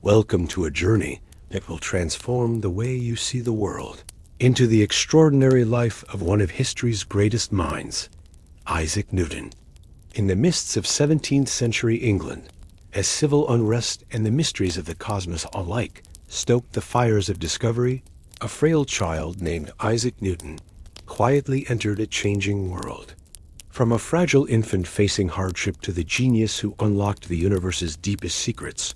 Welcome to a journey that will transform the way you see the world, into the extraordinary life of one of history's greatest minds, Isaac Newton. In the mists of 17th century England, as civil unrest and the mysteries of the cosmos alike stoked the fires of discovery, a frail child named Isaac Newton quietly entered a changing world. From a fragile infant facing hardship to the genius who unlocked the universe's deepest secrets,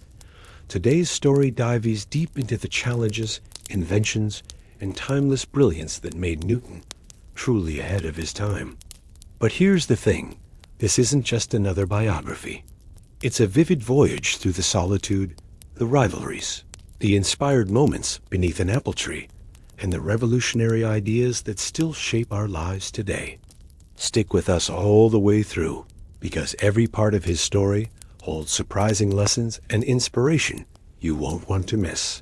today's story dives deep into the challenges, inventions, and timeless brilliance that made Newton truly ahead of his time. But here's the thing, this isn't just another biography. It's a vivid voyage through the solitude, the rivalries, the inspired moments beneath an apple tree, and the revolutionary ideas that still shape our lives today. Stick with us all the way through, because every part of his story holds surprising lessons and inspiration you won't want to miss.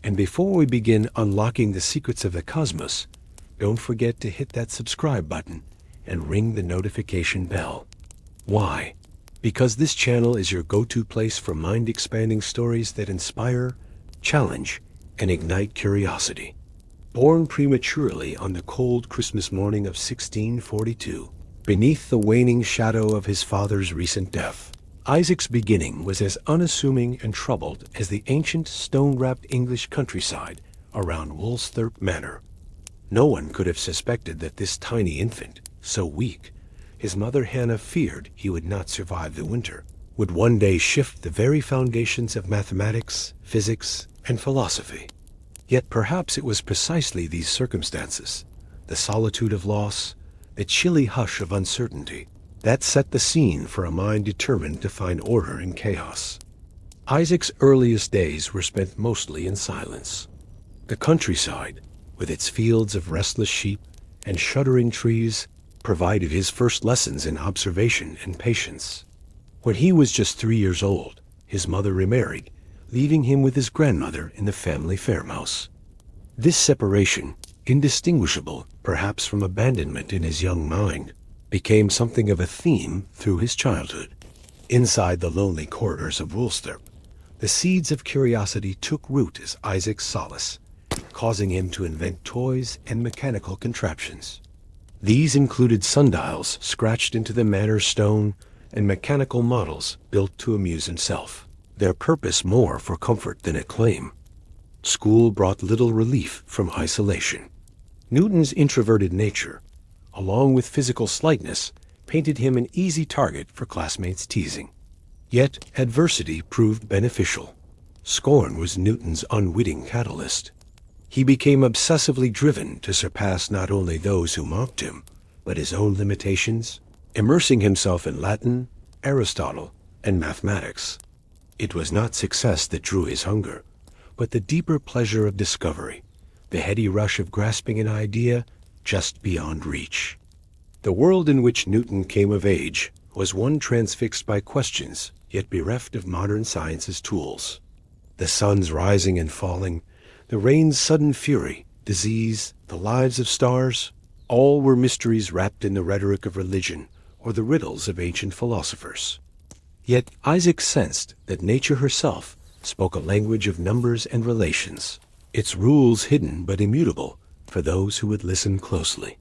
And before we begin unlocking the secrets of the cosmos, don't forget to hit that subscribe button and ring the notification bell. Why? Because this channel is your go-to place for mind-expanding stories that inspire, challenge, and ignite curiosity. Born prematurely on the cold Christmas morning of 1642, beneath the waning shadow of his father's recent death, Isaac's beginning was as unassuming and troubled as the ancient stone-wrapped English countryside around Woolsthorpe Manor. No one could have suspected that this tiny infant, so weak, his mother Hannah feared he would not survive the winter, would one day shift the very foundations of mathematics, physics, and philosophy. Yet perhaps it was precisely these circumstances, the solitude of loss, the chilly hush of uncertainty, that set the scene for a mind determined to find order in chaos. Isaac's earliest days were spent mostly in silence. The countryside, with its fields of restless sheep and shuddering trees, provided his first lessons in observation and patience. When he was just 3 years old, his mother remarried, leaving him with his grandmother in the family farmhouse. This separation, indistinguishable perhaps from abandonment in his young mind, became something of a theme through his childhood. Inside the lonely corridors of Woolsthorpe, the seeds of curiosity took root as Isaac's solace, causing him to invent toys and mechanical contraptions. These included sundials scratched into the manor stone and mechanical models built to amuse himself, their purpose more for comfort than acclaim. School brought little relief from isolation. Newton's introverted nature, along with physical slightness, painted him an easy target for classmates' teasing. Yet adversity proved beneficial. Scorn was Newton's unwitting catalyst. He became obsessively driven to surpass not only those who mocked him, but his own limitations, immersing himself in Latin, Aristotle, and mathematics. It was not success that drew his hunger, but the deeper pleasure of discovery, the heady rush of grasping an idea just beyond reach. The world in which Newton came of age was one transfixed by questions, yet bereft of modern science's tools. The sun's rising and falling, the rain's sudden fury, disease, the lives of stars, all were mysteries wrapped in the rhetoric of religion or the riddles of ancient philosophers. Yet Isaac sensed that nature herself spoke a language of numbers and relations, its rules hidden but immutable for those who would listen closely.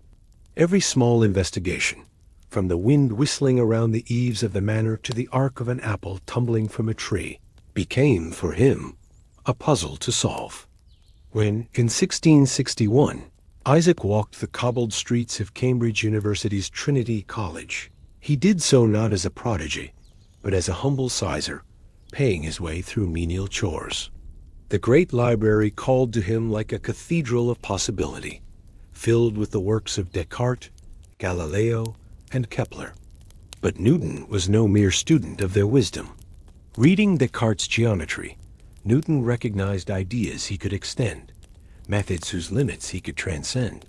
Every small investigation, from the wind whistling around the eaves of the manor to the arc of an apple tumbling from a tree, became, for him, a puzzle to solve. When, in 1661, Isaac walked the cobbled streets of Cambridge University's Trinity College, he did so not as a prodigy, but as a humble sizer, paying his way through menial chores. The great library called to him like a cathedral of possibility, filled with the works of Descartes, Galileo, and Kepler. But Newton was no mere student of their wisdom. Reading Descartes' geometry, Newton recognized ideas he could extend, methods whose limits he could transcend.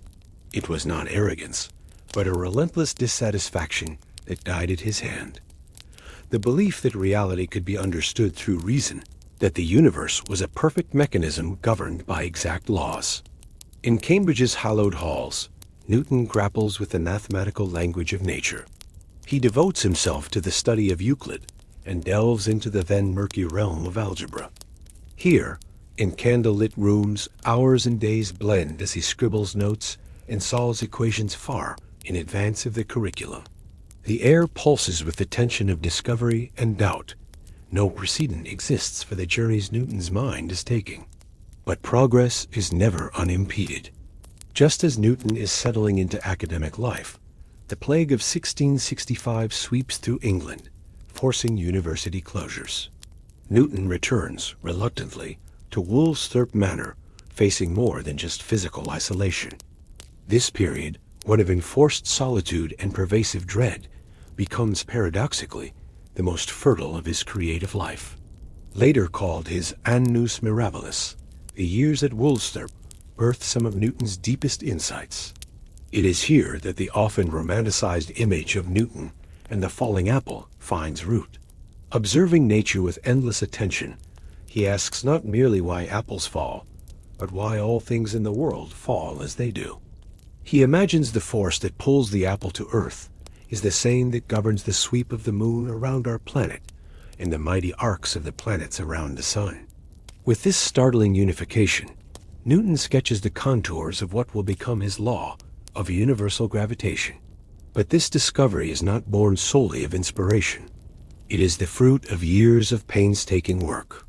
It was not arrogance, but a relentless dissatisfaction that guided his hand. The belief that reality could be understood through reason, that the universe was a perfect mechanism governed by exact laws. In Cambridge's hallowed halls, Newton grapples with the mathematical language of nature. He devotes himself to the study of Euclid and delves into the then murky realm of algebra. Here, in candle-lit rooms, hours and days blend as he scribbles notes and solves equations far in advance of the curriculum. The air pulses with the tension of discovery and doubt. No precedent exists for the journeys Newton's mind is taking. But progress is never unimpeded. Just as Newton is settling into academic life, the plague of 1665 sweeps through England, forcing university closures. Newton returns, reluctantly, to Woolsthorpe Manor, facing more than just physical isolation. This period, one of enforced solitude and pervasive dread, becomes paradoxically the most fertile of his creative life. Later called his annus mirabilis, the years at Woolsthorpe birthed some of Newton's deepest insights. It is here that the often romanticized image of Newton and the falling apple finds root. Observing nature with endless attention, he asks not merely why apples fall, but why all things in the world fall as they do. He imagines the force that pulls the apple to earth is the same that governs the sweep of the moon around our planet and the mighty arcs of the planets around the sun. With this startling unification, Newton sketches the contours of what will become his law of universal gravitation. But this discovery is not born solely of inspiration. It is the fruit of years of painstaking work.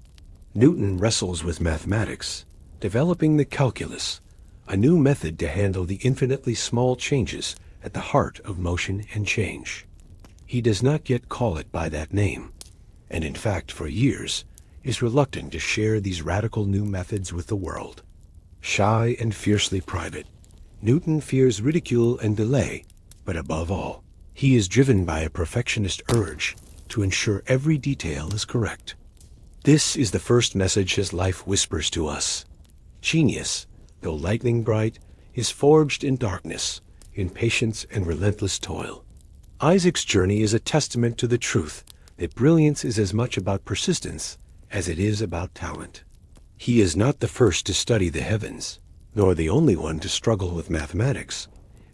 Newton wrestles with mathematics, developing the calculus, a new method to handle the infinitely small changes at the heart of motion and change. He does not yet call it by that name, and in fact for years is reluctant to share these radical new methods with the world. Shy and fiercely private, Newton fears ridicule and delay, but above all, he is driven by a perfectionist urge to ensure every detail is correct. This is the first message his life whispers to us. Genius, though lightning bright, is forged in darkness, in patience and relentless toil. Isaac's journey is a testament to the truth that brilliance is as much about persistence as it is about talent. He is not the first to study the heavens, nor the only one to struggle with mathematics,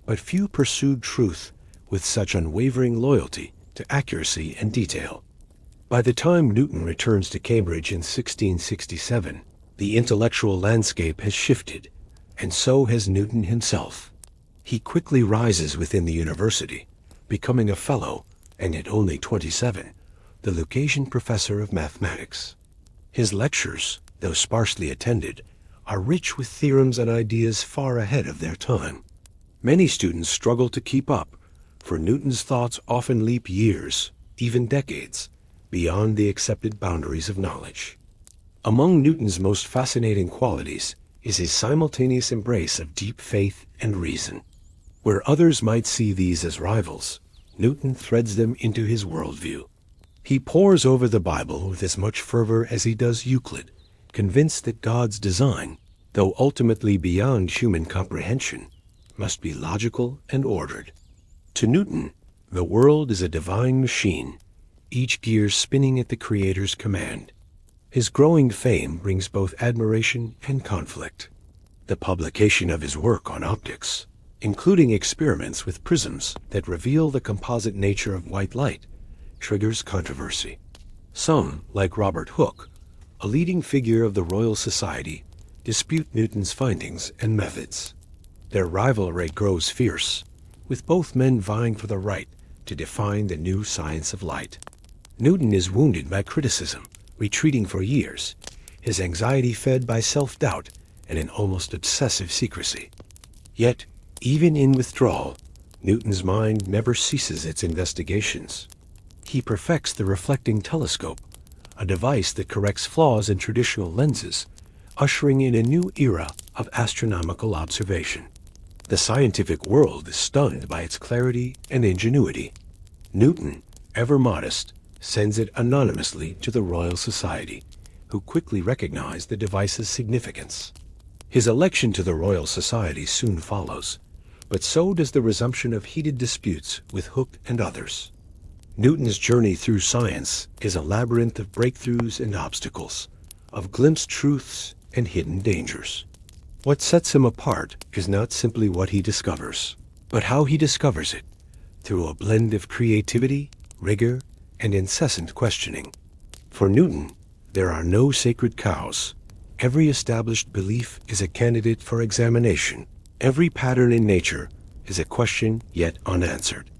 but few pursued truth with such unwavering loyalty to accuracy and detail. By the time Newton returns to Cambridge in 1667, the intellectual landscape has shifted, and so has Newton himself. He quickly rises within the university, becoming a fellow, and at only 27, the Lucasian professor of mathematics. His lectures, though sparsely attended, are rich with theorems and ideas far ahead of their time. Many students struggle to keep up, for Newton's thoughts often leap years, even decades, beyond the accepted boundaries of knowledge. Among Newton's most fascinating qualities is his simultaneous embrace of deep faith and reason. Where others might see these as rivals, Newton threads them into his worldview. He pores over the Bible with as much fervor as he does Euclid, convinced that God's design, though ultimately beyond human comprehension, must be logical and ordered. To Newton, the world is a divine machine, each gear spinning at the Creator's command. His growing fame brings both admiration and conflict. The publication of his work on optics, including experiments with prisms that reveal the composite nature of white light, triggers controversy. Some, like Robert Hooke, a leading figure of the Royal Society, dispute Newton's findings and methods. Their rivalry grows fierce, with both men vying for the right to define the new science of light. Newton is wounded by criticism, retreating for years, his anxiety fed by self-doubt and an almost obsessive secrecy. Yet, even in withdrawal, Newton's mind never ceases its investigations. He perfects the reflecting telescope, a device that corrects flaws in traditional lenses, ushering in a new era of astronomical observation. The scientific world is stunned by its clarity and ingenuity. Newton, ever modest, sends it anonymously to the Royal Society, who quickly recognize the device's significance. His election to the Royal Society soon follows, but so does the resumption of heated disputes with Hooke and others. Newton's journey through science is a labyrinth of breakthroughs and obstacles, of glimpsed truths and hidden dangers. What sets him apart is not simply what he discovers, but how he discovers it, through a blend of creativity, rigor, and incessant questioning. For Newton, there are no sacred cows, Every established belief is a candidate for examination. Every pattern in nature is a question yet unanswered.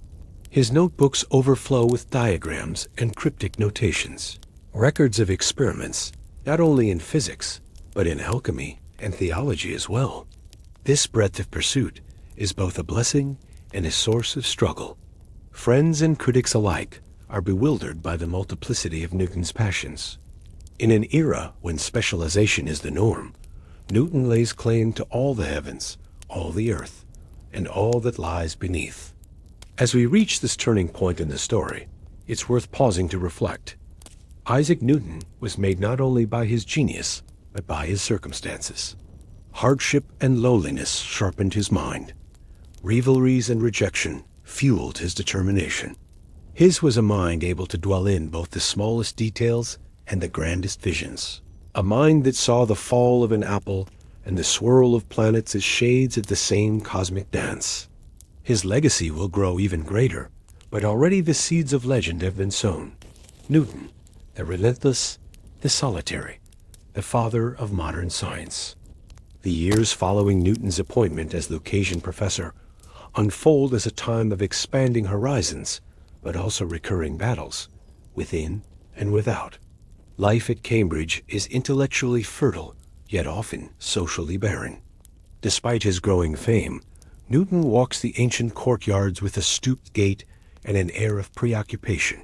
His notebooks overflow with diagrams and cryptic notations, records of experiments, not only in physics, but in alchemy and theology as well. This breadth of pursuit is both a blessing and a source of struggle. Friends and critics alike are bewildered by the multiplicity of Newton's passions. In an era when specialization is the norm, Newton lays claim to all the heavens, all the earth, and all that lies beneath. As we reach this turning point in the story, it's worth pausing to reflect. Isaac Newton was made not only by his genius, but by his circumstances. Hardship and lowliness sharpened his mind. Rivalries and rejection fueled his determination. His was a mind able to dwell in both the smallest details and the grandest visions. A mind that saw the fall of an apple and the swirl of planets as shades of the same cosmic dance. His legacy will grow even greater, but already the seeds of legend have been sown. Newton, the relentless, the solitary, the father of modern science. The years following Newton's appointment as Lucasian professor unfold as a time of expanding horizons, but also recurring battles, within and without. Life at Cambridge is intellectually fertile, yet often socially barren. Despite his growing fame, Newton walks the ancient courtyards with a stooped gait and an air of preoccupation.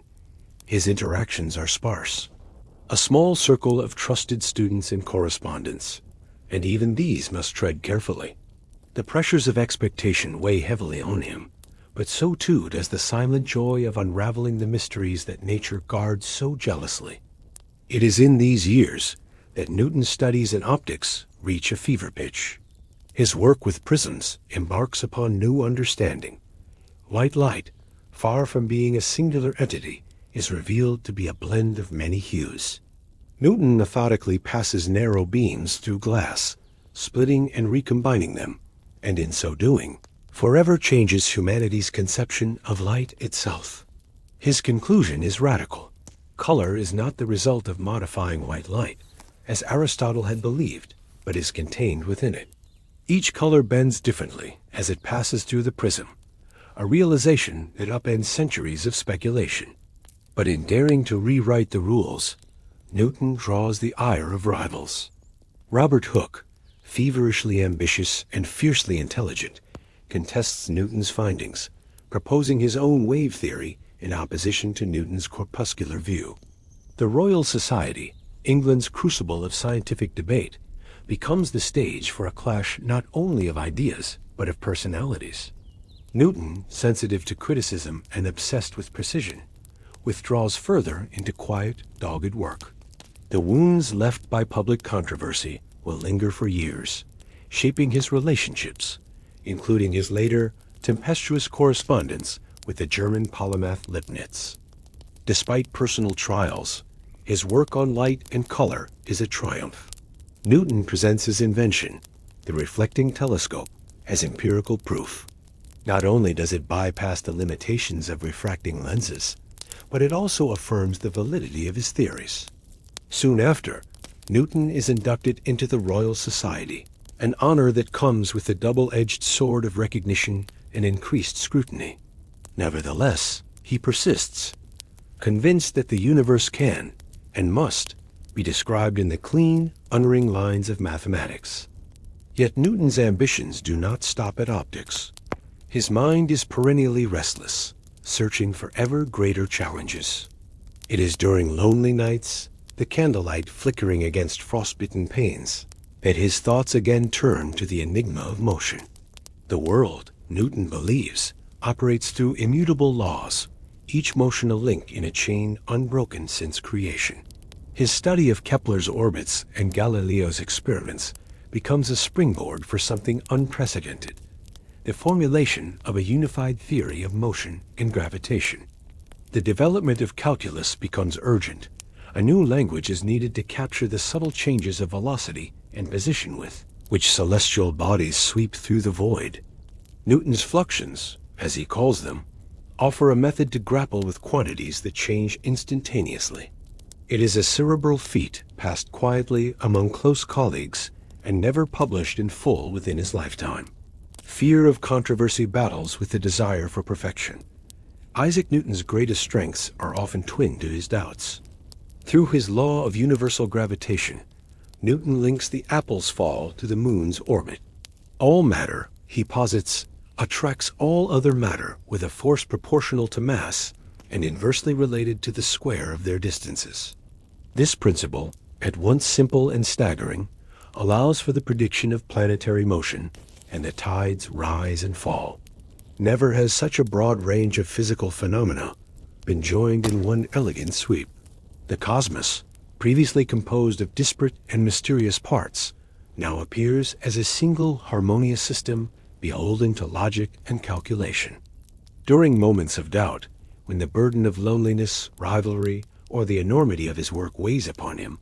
His interactions are sparse. A small circle of trusted students and correspondents, and even these must tread carefully. The pressures of expectation weigh heavily on him, but so too does the silent joy of unraveling the mysteries that nature guards so jealously. It is in these years that Newton's studies in optics reach a fever pitch. His work with prisms embarks upon new understanding. White light, far from being a singular entity, is revealed to be a blend of many hues. Newton methodically passes narrow beams through glass, splitting and recombining them, and in so doing, forever changes humanity's conception of light itself. His conclusion is radical. Color is not the result of modifying white light, as Aristotle had believed, but is contained within it. Each color bends differently as it passes through the prism, a realization that upends centuries of speculation. But in daring to rewrite the rules, Newton draws the ire of rivals. Robert Hooke, feverishly ambitious and fiercely intelligent, contests Newton's findings, proposing his own wave theory in opposition to Newton's corpuscular view. The Royal Society, England's crucible of scientific debate, becomes the stage for a clash not only of ideas, but of personalities. Newton, sensitive to criticism and obsessed with precision, withdraws further into quiet, dogged work. The wounds left by public controversy will linger for years, shaping his relationships, including his later, tempestuous correspondence with the German polymath Leibniz. Despite personal trials, his work on light and color is a triumph. Newton presents his invention, the reflecting telescope, as empirical proof. Not only does it bypass the limitations of refracting lenses, but it also affirms the validity of his theories. Soon after, Newton is inducted into the Royal Society, an honor that comes with the double-edged sword of recognition and increased scrutiny. Nevertheless, he persists, convinced that the universe can, and must, be described in the clean, unerring lines of mathematics. Yet Newton's ambitions do not stop at optics. His mind is perennially restless, searching for ever greater challenges. It is during lonely nights, the candlelight flickering against frostbitten panes, that his thoughts again turn to the enigma of motion. The world, Newton believes, operates through immutable laws, each motion a link in a chain unbroken since creation. His study of Kepler's orbits and Galileo's experiments becomes a springboard for something unprecedented, the formulation of a unified theory of motion and gravitation. The development of calculus becomes urgent. A new language is needed to capture the subtle changes of velocity and position with which celestial bodies sweep through the void. Newton's fluxions, as he calls them, offer a method to grapple with quantities that change instantaneously. It is a cerebral feat passed quietly among close colleagues and never published in full within his lifetime. Fear of controversy battles with the desire for perfection. Isaac Newton's greatest strengths are often twinned to his doubts. Through his law of universal gravitation, Newton links the apple's fall to the moon's orbit. All matter, he posits, attracts all other matter with a force proportional to mass and inversely related to the square of their distances. This principle, at once simple and staggering, allows for the prediction of planetary motion and the tides rise and fall. Never has such a broad range of physical phenomena been joined in one elegant sweep. The cosmos, previously composed of disparate and mysterious parts, now appears as a single harmonious system beholden to logic and calculation. During moments of doubt, when the burden of loneliness, rivalry, or the enormity of his work weighs upon him,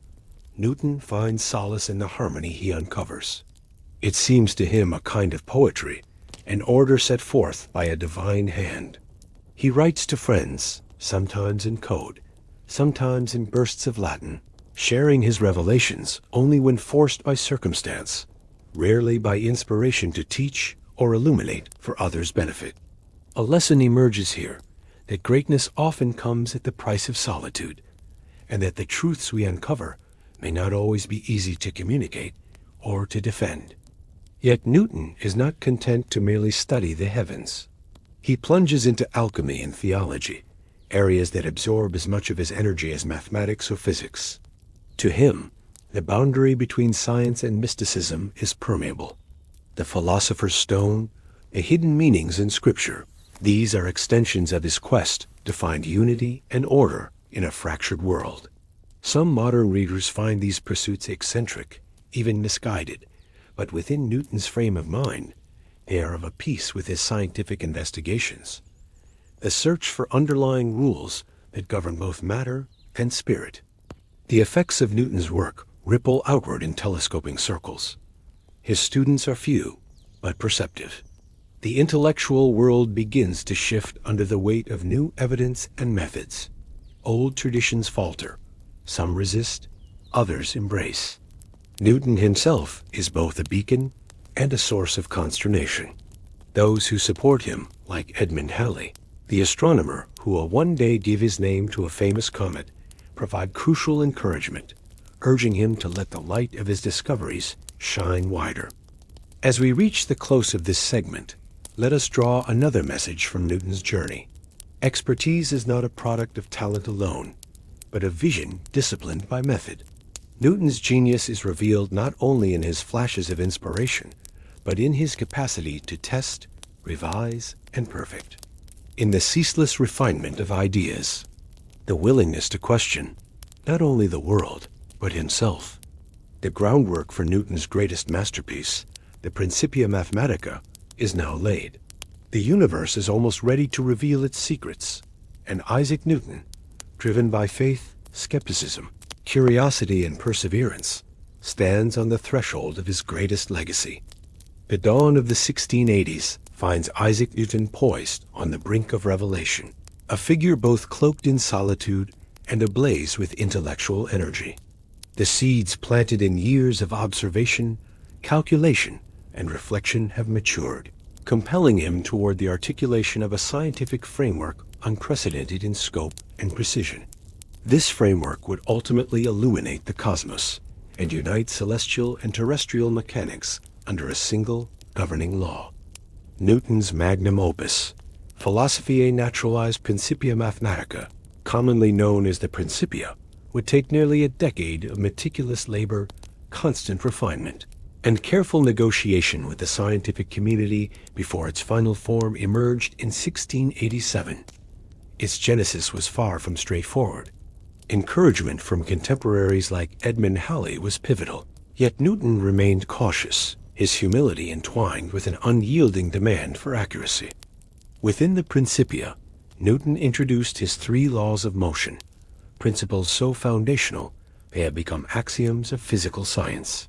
Newton finds solace in the harmony he uncovers. It seems to him a kind of poetry, an order set forth by a divine hand. He writes to friends, sometimes in code, sometimes in bursts of Latin, sharing his revelations only when forced by circumstance, rarely by inspiration to teach or illuminate for others' benefit. A lesson emerges here that greatness often comes at the price of solitude, and that the truths we uncover may not always be easy to communicate or to defend. Yet Newton is not content to merely study the heavens. He plunges into alchemy and theology, areas that absorb as much of his energy as mathematics or physics. To him, the boundary between science and mysticism is permeable. The philosopher's stone, the hidden meanings in Scripture, these are extensions of his quest to find unity and order in a fractured world. Some modern readers find these pursuits eccentric, even misguided, but within Newton's frame of mind, they are of a piece with his scientific investigations. The search for underlying rules that govern both matter and spirit. The effects of Newton's work ripple outward in telescoping circles. His students are few, but perceptive. The intellectual world begins to shift under the weight of new evidence and methods. Old traditions falter. Some resist, others embrace. Newton himself is both a beacon and a source of consternation. Those who support him, like Edmund Halley, the astronomer who will one day give his name to a famous comet, provide crucial encouragement, urging him to let the light of his discoveries shine wider. As we reach the close of this segment, let us draw another message from Newton's journey. Expertise is not a product of talent alone, but of vision disciplined by method. Newton's genius is revealed not only in his flashes of inspiration, but in his capacity to test, revise, and perfect. In the ceaseless refinement of ideas, the willingness to question not only the world, but himself. The groundwork for Newton's greatest masterpiece, the Principia Mathematica, is now laid. The universe is almost ready to reveal its secrets, and Isaac Newton, driven by faith, skepticism, curiosity, and perseverance, stands on the threshold of his greatest legacy. The dawn of the 1680s finds Isaac Newton poised on the brink of revelation, a figure both cloaked in solitude and ablaze with intellectual energy. The seeds planted in years of observation, calculation, and reflection have matured, compelling him toward the articulation of a scientific framework unprecedented in scope and precision. This framework would ultimately illuminate the cosmos and unite celestial and terrestrial mechanics under a single governing law. Newton's magnum opus, Philosophiae Naturalis Principia Mathematica, commonly known as the Principia, would take nearly a decade of meticulous labor, constant refinement, and careful negotiation with the scientific community before its final form emerged in 1687. Its genesis was far from straightforward. Encouragement from contemporaries like Edmund Halley was pivotal, yet Newton remained cautious, his humility entwined with an unyielding demand for accuracy. Within the Principia, Newton introduced his three laws of motion, principles so foundational they have become axioms of physical science.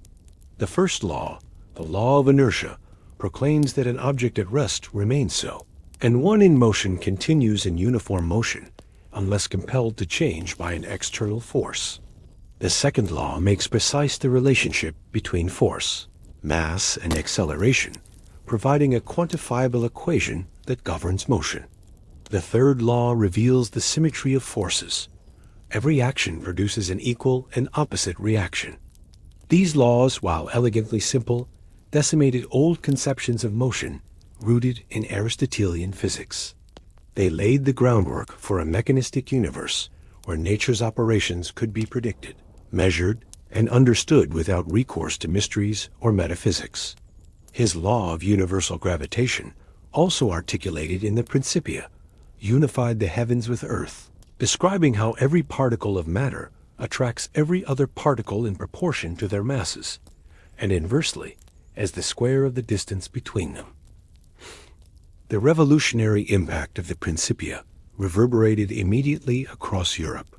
The first law, the law of inertia, proclaims that an object at rest remains so, and one in motion continues in uniform motion unless compelled to change by an external force. The second law makes precise the relationship between force, mass, and acceleration, providing a quantifiable equation that governs motion. The third law reveals the symmetry of forces. Every action produces an equal and opposite reaction. These laws, while elegantly simple, decimated old conceptions of motion rooted in Aristotelian physics. They laid the groundwork for a mechanistic universe where nature's operations could be predicted, measured, and understood without recourse to mysteries or metaphysics. His law of universal gravitation, also articulated in the Principia, unified the heavens with earth, describing how every particle of matter attracts every other particle in proportion to their masses, and inversely, as the square of the distance between them. The revolutionary impact of the Principia reverberated immediately across Europe.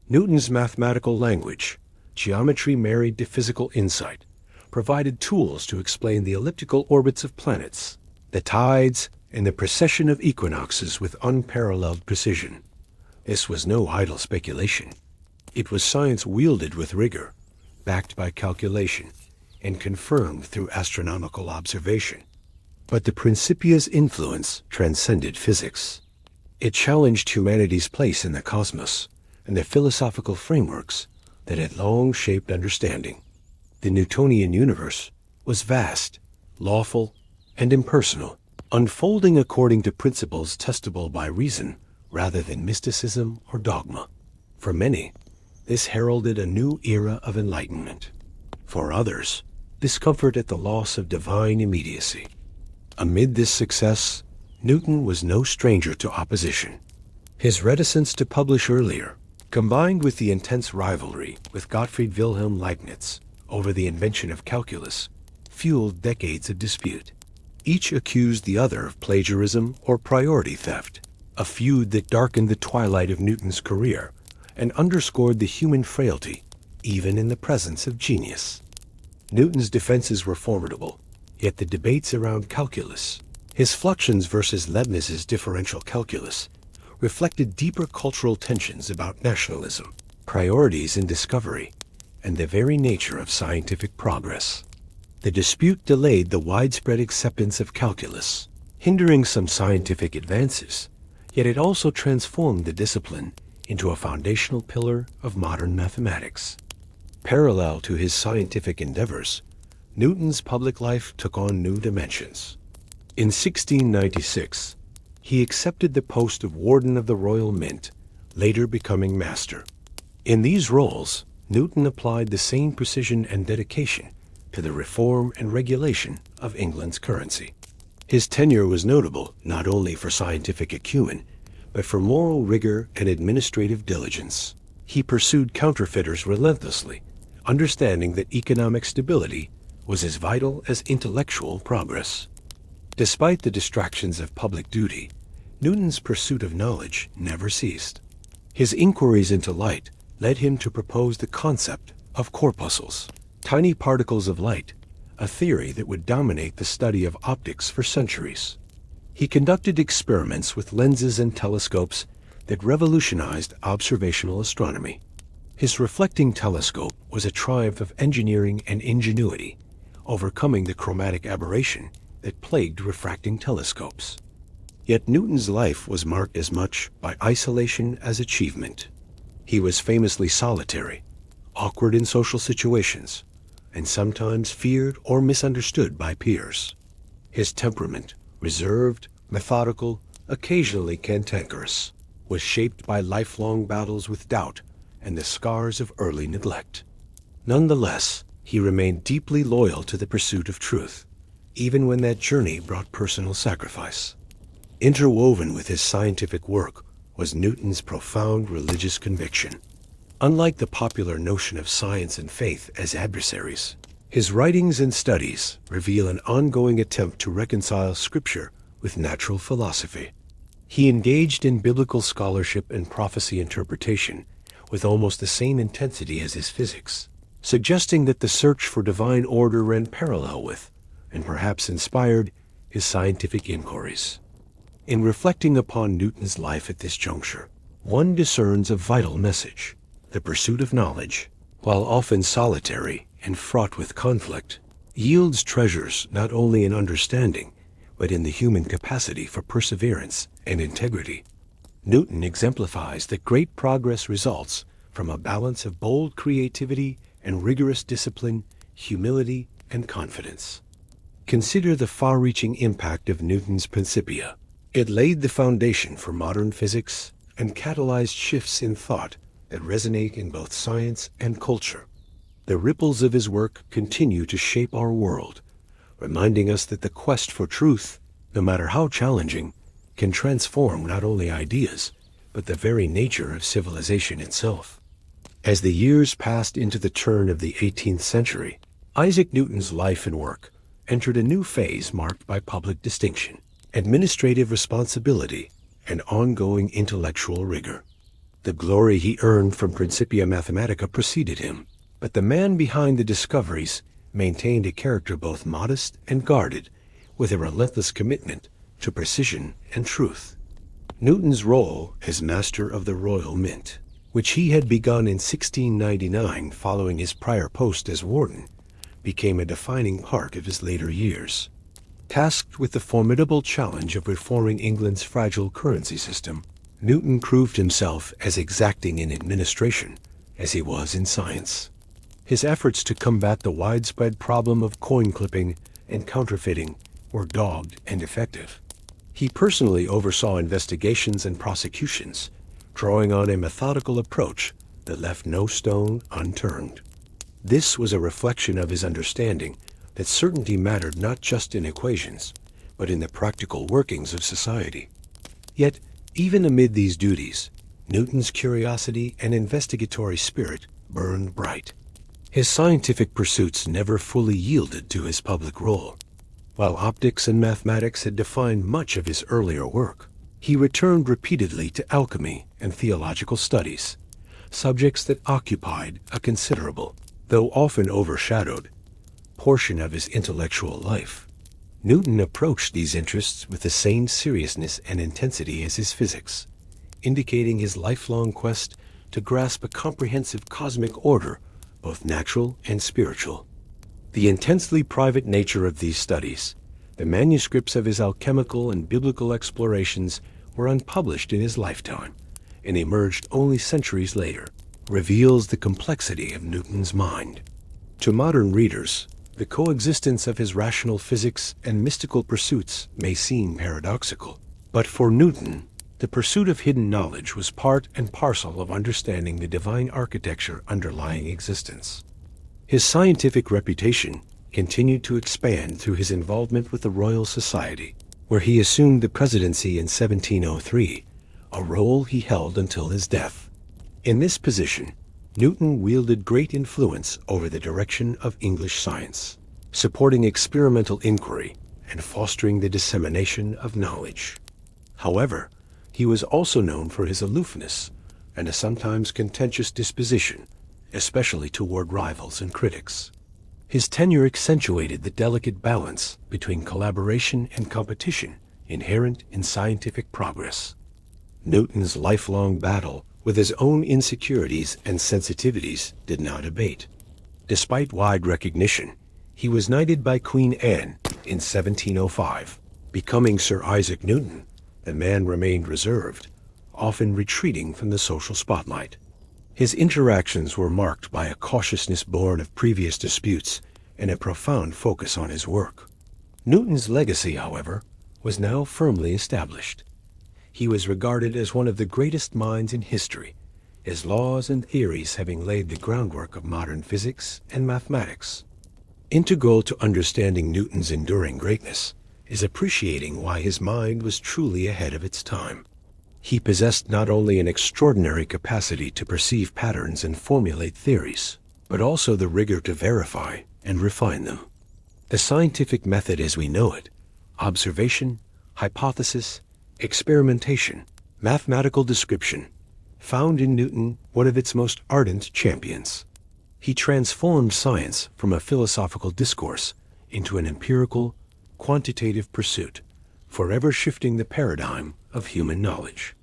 Newton's mathematical language, geometry married to physical insight, provided tools to explain the elliptical orbits of planets, the tides, and the precession of equinoxes with unparalleled precision. This was no idle speculation. It was science wielded with rigor, backed by calculation, and confirmed through astronomical observation. But the Principia's influence transcended physics. It challenged humanity's place in the cosmos and the philosophical frameworks that had long shaped understanding. The Newtonian universe was vast, lawful, and impersonal, unfolding according to principles testable by reason rather than mysticism or dogma. For many, this heralded a new era of enlightenment. For others, discomfort at the loss of divine immediacy. Amid this success, Newton was no stranger to opposition. His reticence to publish earlier, combined with the intense rivalry with Gottfried Wilhelm Leibniz over the invention of calculus, fueled decades of dispute. Each accused the other of plagiarism or priority theft, a feud that darkened the twilight of Newton's career and underscored the human frailty, even in the presence of genius. Newton's defenses were formidable, yet the debates around calculus, his fluxions versus Leibniz's differential calculus, reflected deeper cultural tensions about nationalism, priorities in discovery, and the very nature of scientific progress. The dispute delayed the widespread acceptance of calculus, hindering some scientific advances, yet it also transformed the discipline into a foundational pillar of modern mathematics. Parallel to his scientific endeavors, Newton's public life took on new dimensions. In 1696, he accepted the post of Warden of the Royal Mint, later becoming Master. In these roles, Newton applied the same precision and dedication to the reform and regulation of England's currency. His tenure was notable not only for scientific acumen, but for moral rigor and administrative diligence. He pursued counterfeiters relentlessly, understanding that economic stability was as vital as intellectual progress. Despite the distractions of public duty, Newton's pursuit of knowledge never ceased. His inquiries into light led him to propose the concept of corpuscles, tiny particles of light, a theory that would dominate the study of optics for centuries. He conducted experiments with lenses and telescopes that revolutionized observational astronomy. His reflecting telescope was a triumph of engineering and ingenuity, overcoming the chromatic aberration that plagued refracting telescopes. Yet Newton's life was marked as much by isolation as achievement. He was famously solitary, awkward in social situations, and sometimes feared or misunderstood by peers. His temperament, reserved, methodical, occasionally cantankerous, was shaped by lifelong battles with doubt and the scars of early neglect. Nonetheless, he remained deeply loyal to the pursuit of truth, even when that journey brought personal sacrifice. Interwoven with his scientific work was Newton's profound religious conviction. Unlike the popular notion of science and faith as adversaries, his writings and studies reveal an ongoing attempt to reconcile scripture with natural philosophy. He engaged in biblical scholarship and prophecy interpretation with almost the same intensity as his physics, suggesting that the search for divine order ran parallel with, and perhaps inspired, his scientific inquiries. In reflecting upon Newton's life at this juncture, one discerns a vital message. The pursuit of knowledge, while often solitary and fraught with conflict, yields treasures not only in understanding, but in the human capacity for perseverance and integrity. Newton exemplifies that great progress results from a balance of bold creativity and rigorous discipline, humility, and confidence. Consider the far-reaching impact of Newton's Principia. It laid the foundation for modern physics and catalyzed shifts in thought that resonate in both science and culture. The ripples of his work continue to shape our world, reminding us that the quest for truth, no matter how challenging, can transform not only ideas, but the very nature of civilization itself. As the years passed into the turn of the 18th century, Isaac Newton's life and work entered a new phase marked by public distinction, administrative responsibility, and ongoing intellectual rigor. The glory he earned from Principia Mathematica preceded him, but the man behind the discoveries maintained a character both modest and guarded, with a relentless commitment to precision and truth. Newton's role as master of the Royal Mint, which he had begun in 1699 following his prior post as warden, became a defining part of his later years. Tasked with the formidable challenge of reforming England's fragile currency system, Newton proved himself as exacting in administration as he was in science. His efforts to combat the widespread problem of coin clipping and counterfeiting were dogged and effective. He personally oversaw investigations and prosecutions, drawing on a methodical approach that left no stone unturned. This was a reflection of his understanding that certainty mattered not just in equations, but in the practical workings of society. Yet, even amid these duties, Newton's curiosity and investigatory spirit burned bright. His scientific pursuits never fully yielded to his public role. While optics and mathematics had defined much of his earlier work, he returned repeatedly to alchemy and theological studies, subjects that occupied a considerable, though often overshadowed, portion of his intellectual life. Newton approached these interests with the same seriousness and intensity as his physics, indicating his lifelong quest to grasp a comprehensive cosmic order, both natural and spiritual. The intensely private nature of these studies, the manuscripts of his alchemical and biblical explorations were unpublished in his lifetime and emerged only centuries later, reveals the complexity of Newton's mind. To modern readers, the coexistence of his rational physics and mystical pursuits may seem paradoxical, but for Newton, the pursuit of hidden knowledge was part and parcel of understanding the divine architecture underlying existence. His scientific reputation continued to expand through his involvement with the Royal Society, where he assumed the presidency in 1703, a role he held until his death. In this position, Newton wielded great influence over the direction of English science, supporting experimental inquiry and fostering the dissemination of knowledge. However, he was also known for his aloofness and a sometimes contentious disposition, especially toward rivals and critics. His tenure accentuated the delicate balance between collaboration and competition inherent in scientific progress. Newton's lifelong battle with his own insecurities and sensitivities did not abate. Despite wide recognition, he was knighted by Queen Anne in 1705. Becoming Sir Isaac Newton, the man remained reserved, often retreating from the social spotlight. His interactions were marked by a cautiousness born of previous disputes and a profound focus on his work. Newton's legacy, however, was now firmly established. He was regarded as one of the greatest minds in history, his laws and theories having laid the groundwork of modern physics and mathematics. Integral to understanding Newton's enduring greatness is appreciating why his mind was truly ahead of its time. He possessed not only an extraordinary capacity to perceive patterns and formulate theories, but also the rigor to verify and refine them. The scientific method as we know it, observation, hypothesis, experimentation, mathematical description, found in Newton one of its most ardent champions. He transformed science from a philosophical discourse into an empirical, quantitative pursuit, forever shifting the paradigm of human knowledge.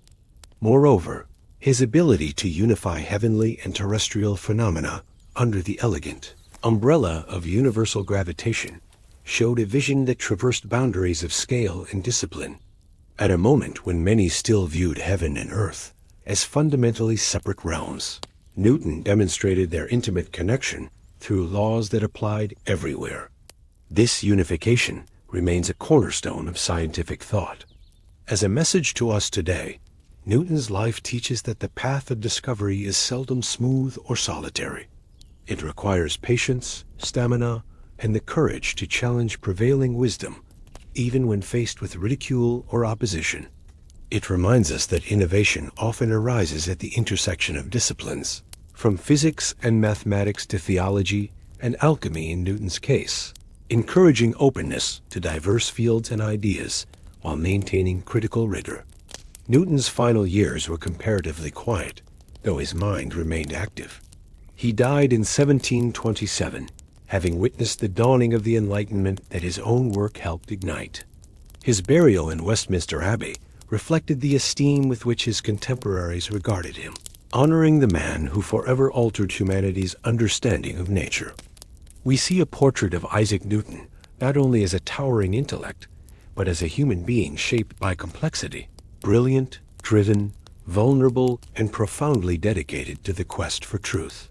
Moreover, His ability to unify heavenly and terrestrial phenomena under the elegant umbrella of universal gravitation showed a vision that traversed boundaries of scale and discipline. At a moment when many still viewed heaven and earth as fundamentally separate realms, Newton demonstrated their intimate connection through laws that applied everywhere. This unification remains a cornerstone of scientific thought. As a message to us today, Newton's life teaches that the path of discovery is seldom smooth or solitary. It requires patience, stamina, and the courage to challenge prevailing wisdom, even when faced with ridicule or opposition. It reminds us that innovation often arises at the intersection of disciplines, from physics and mathematics to theology and alchemy in Newton's case, encouraging openness to diverse fields and ideas while maintaining critical rigor. Newton's final years were comparatively quiet, though his mind remained active. He died in 1727, having witnessed the dawning of the Enlightenment that his own work helped ignite. His burial in Westminster Abbey reflected the esteem with which his contemporaries regarded him, honoring the man who forever altered humanity's understanding of nature. We see a portrait of Isaac Newton not only as a towering intellect, but as a human being shaped by complexity, brilliant, driven, vulnerable, and profoundly dedicated to the quest for truth.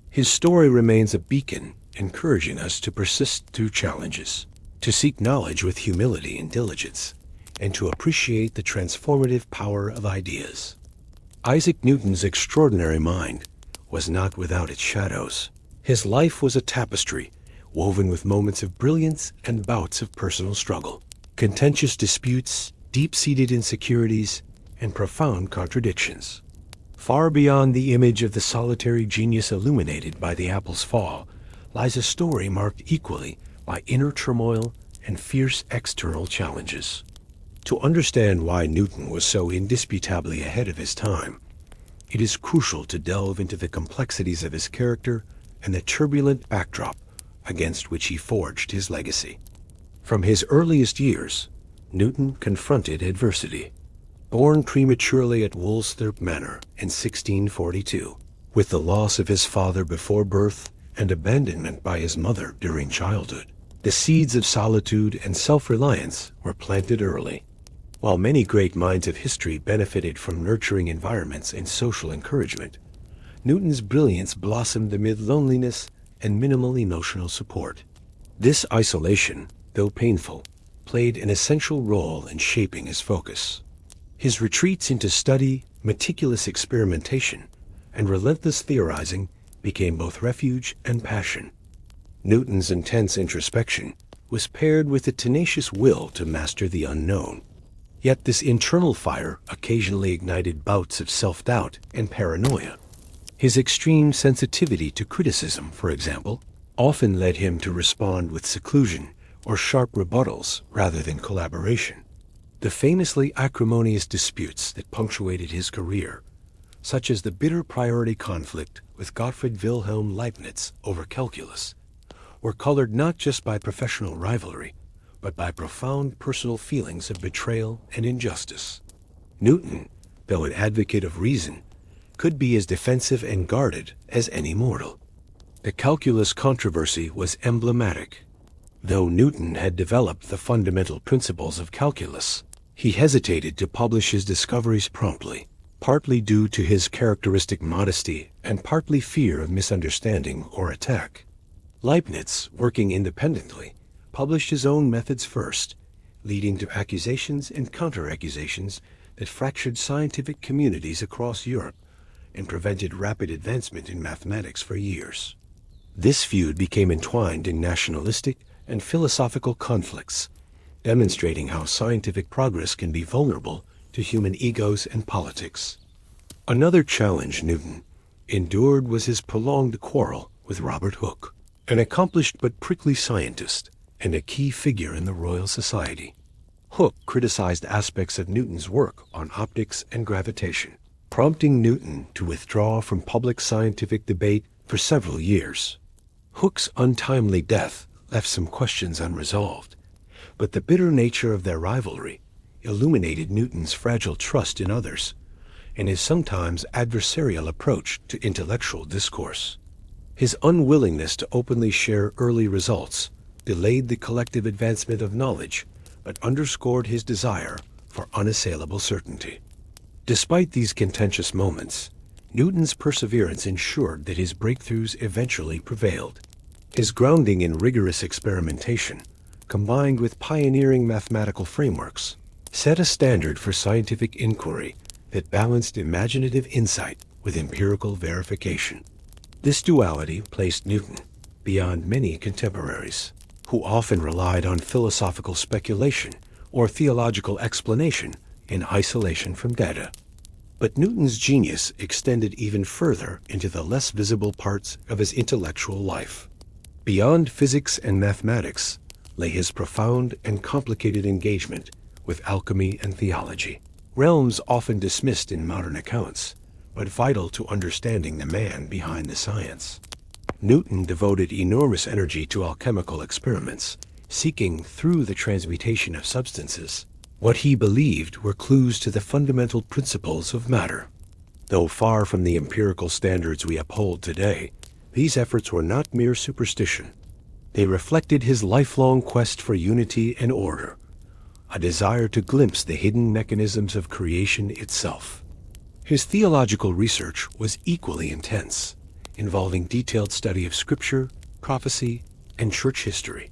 His story remains a beacon, encouraging us to persist through challenges, to seek knowledge with humility and diligence, and to appreciate the transformative power of ideas. Isaac Newton's extraordinary mind was not without its shadows. His life was a tapestry, woven with moments of brilliance and bouts of personal struggle, contentious disputes, deep-seated insecurities, and profound contradictions. Far beyond the image of the solitary genius illuminated by the apple's fall lies a story marked equally by inner turmoil and fierce external challenges. To understand why Newton was so indisputably ahead of his time, it is crucial to delve into the complexities of his character and the turbulent backdrop against which he forged his legacy. From his earliest years, Newton confronted adversity. Born prematurely at Woolsthorpe Manor in 1642, with the loss of his father before birth and abandonment by his mother during childhood, the seeds of solitude and self-reliance were planted early. While many great minds of history benefited from nurturing environments and social encouragement, Newton's brilliance blossomed amid loneliness and minimal emotional support. This isolation, though painful, played an essential role in shaping his focus. His retreats into study, meticulous experimentation, and relentless theorizing became both refuge and passion. Newton's intense introspection was paired with a tenacious will to master the unknown. Yet this internal fire occasionally ignited bouts of self-doubt and paranoia. His extreme sensitivity to criticism, for example, often led him to respond with seclusion or sharp rebuttals rather than collaboration. The famously acrimonious disputes that punctuated his career, such as the bitter priority conflict with Gottfried Wilhelm Leibniz over calculus, were colored not just by professional rivalry, but by profound personal feelings of betrayal and injustice. Newton, though an advocate of reason, could be as defensive and guarded as any mortal. The calculus controversy was emblematic. Though Newton had developed the fundamental principles of calculus, he hesitated to publish his discoveries promptly, partly due to his characteristic modesty and partly fear of misunderstanding or attack. Leibniz, working independently, published his own methods first, leading to accusations and counter-accusations that fractured scientific communities across Europe and prevented rapid advancement in mathematics for years. This feud became entwined in nationalistic and philosophical conflicts, demonstrating how scientific progress can be vulnerable to human egos and politics. Another challenge Newton endured was his prolonged quarrel with Robert Hooke, an accomplished but prickly scientist and a key figure in the Royal Society. Hooke criticized aspects of Newton's work on optics and gravitation, prompting Newton to withdraw from public scientific debate for several years. Hooke's untimely death left some questions unresolved, but the bitter nature of their rivalry illuminated Newton's fragile trust in others and his sometimes adversarial approach to intellectual discourse. His unwillingness to openly share early results delayed the collective advancement of knowledge, but underscored his desire for unassailable certainty. Despite these contentious moments, Newton's perseverance ensured that his breakthroughs eventually prevailed. His grounding in rigorous experimentation, combined with pioneering mathematical frameworks, set a standard for scientific inquiry that balanced imaginative insight with empirical verification. This duality placed Newton beyond many contemporaries, who often relied on philosophical speculation or theological explanation in isolation from data. But Newton's genius extended even further into the less visible parts of his intellectual life. Beyond physics and mathematics lay his profound and complicated engagement with alchemy and theology, realms often dismissed in modern accounts, but vital to understanding the man behind the science. Newton devoted enormous energy to alchemical experiments, seeking, through the transmutation of substances, what he believed were clues to the fundamental principles of matter. Though far from the empirical standards we uphold today, these efforts were not mere superstition. They reflected his lifelong quest for unity and order, a desire to glimpse the hidden mechanisms of creation itself. His theological research was equally intense, involving detailed study of scripture, prophecy, and church history.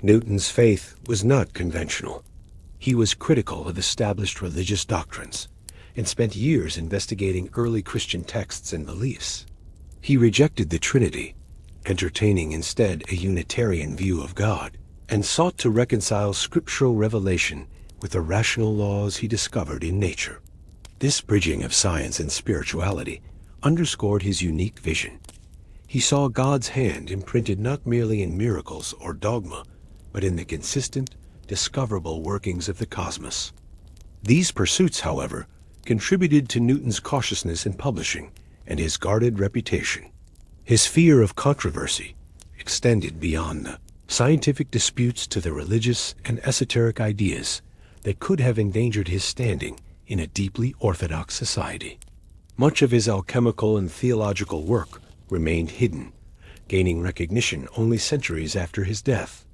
Newton's faith was not conventional. He was critical of established religious doctrines and spent years investigating early Christian texts and beliefs. He rejected the Trinity, entertaining instead a Unitarian view of God, and sought to reconcile scriptural revelation with the rational laws he discovered in nature. This bridging of science and spirituality underscored his unique vision. He saw God's hand imprinted not merely in miracles or dogma, but in the consistent, discoverable workings of the cosmos. These pursuits, however, contributed to Newton's cautiousness in publishing and his guarded reputation. His fear of controversy extended beyond the scientific disputes to the religious and esoteric ideas that could have endangered his standing in a deeply orthodox society. Much of his alchemical and theological work remained hidden, gaining recognition only centuries after his death.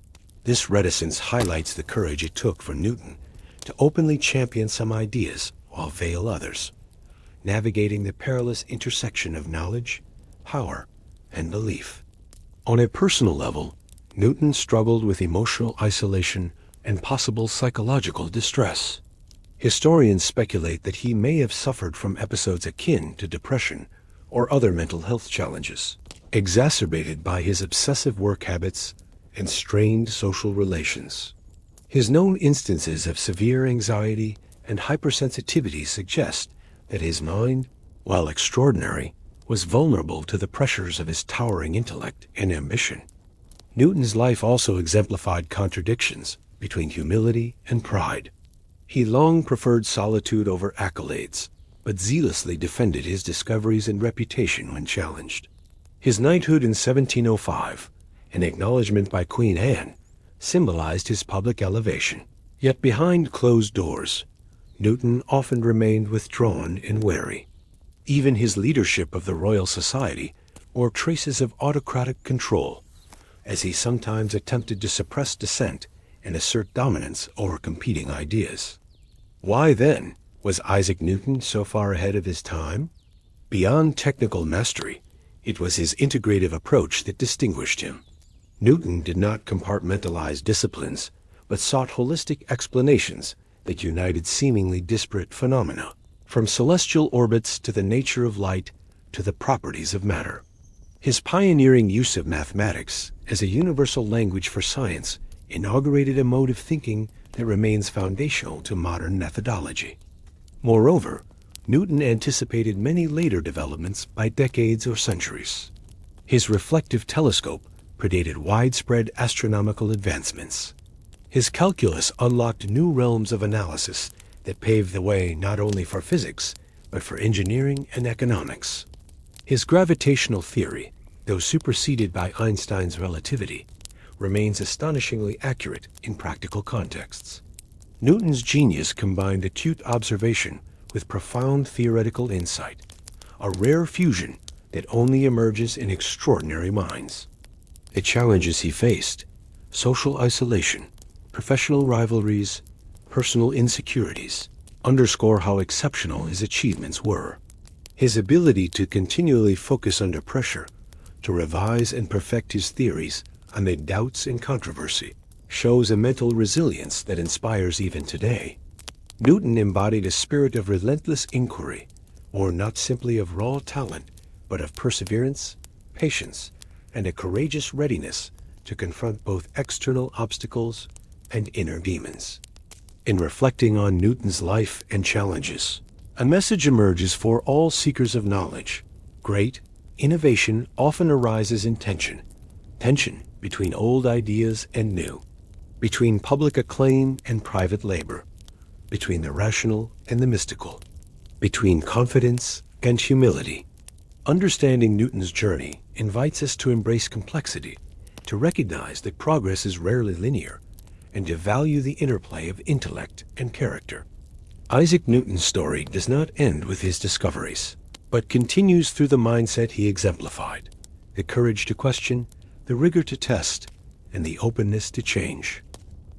This reticence highlights the courage it took for Newton to openly champion some ideas while veil others, navigating the perilous intersection of knowledge, power, and belief. On a personal level, Newton struggled with emotional isolation and possible psychological distress. Historians speculate that he may have suffered from episodes akin to depression or other mental health challenges, exacerbated by his obsessive work habits and strained social relations. His known instances of severe anxiety and hypersensitivity suggest that his mind, while extraordinary, was vulnerable to the pressures of his towering intellect and ambition. Newton's life also exemplified contradictions between humility and pride. He long preferred solitude over accolades, but zealously defended his discoveries and reputation when challenged. His knighthood in 1705, an acknowledgment by Queen Anne, symbolized his public elevation. Yet behind closed doors, Newton often remained withdrawn and wary. Even his leadership of the Royal Society bore traces of autocratic control, as he sometimes attempted to suppress dissent and assert dominance over competing ideas. Why, then, was Isaac Newton so far ahead of his time? Beyond technical mastery, it was his integrative approach that distinguished him. Newton did not compartmentalize disciplines, but sought holistic explanations that united seemingly disparate phenomena, from celestial orbits to the nature of light to the properties of matter. His pioneering use of mathematics as a universal language for science inaugurated a mode of thinking that remains foundational to modern methodology. Moreover, Newton anticipated many later developments by decades or centuries. His reflective telescope predated widespread astronomical advancements. His calculus unlocked new realms of analysis that paved the way not only for physics, but for engineering and economics. His gravitational theory, though superseded by Einstein's relativity, remains astonishingly accurate in practical contexts. Newton's genius combined acute observation with profound theoretical insight, a rare fusion that only emerges in extraordinary minds. The challenges he faced, social isolation, professional rivalries, personal insecurities, underscore how exceptional his achievements were. His ability to continually focus under pressure, to revise and perfect his theories amid doubts and controversy, shows a mental resilience that inspires even today. Newton embodied a spirit of relentless inquiry, born not simply of raw talent, but of perseverance, patience, and a courageous readiness to confront both external obstacles and inner demons. In reflecting on Newton's life and challenges, a message emerges for all seekers of knowledge. Great innovation often arises in tension between old ideas and new, between public acclaim and private labor, between the rational and the mystical, between confidence and humility. Understanding Newton's journey invites us to embrace complexity, to recognize that progress is rarely linear, and to value the interplay of intellect and character. Isaac Newton's story does not end with his discoveries, but continues through the mindset he exemplified: the courage to question, the rigor to test, and the openness to change.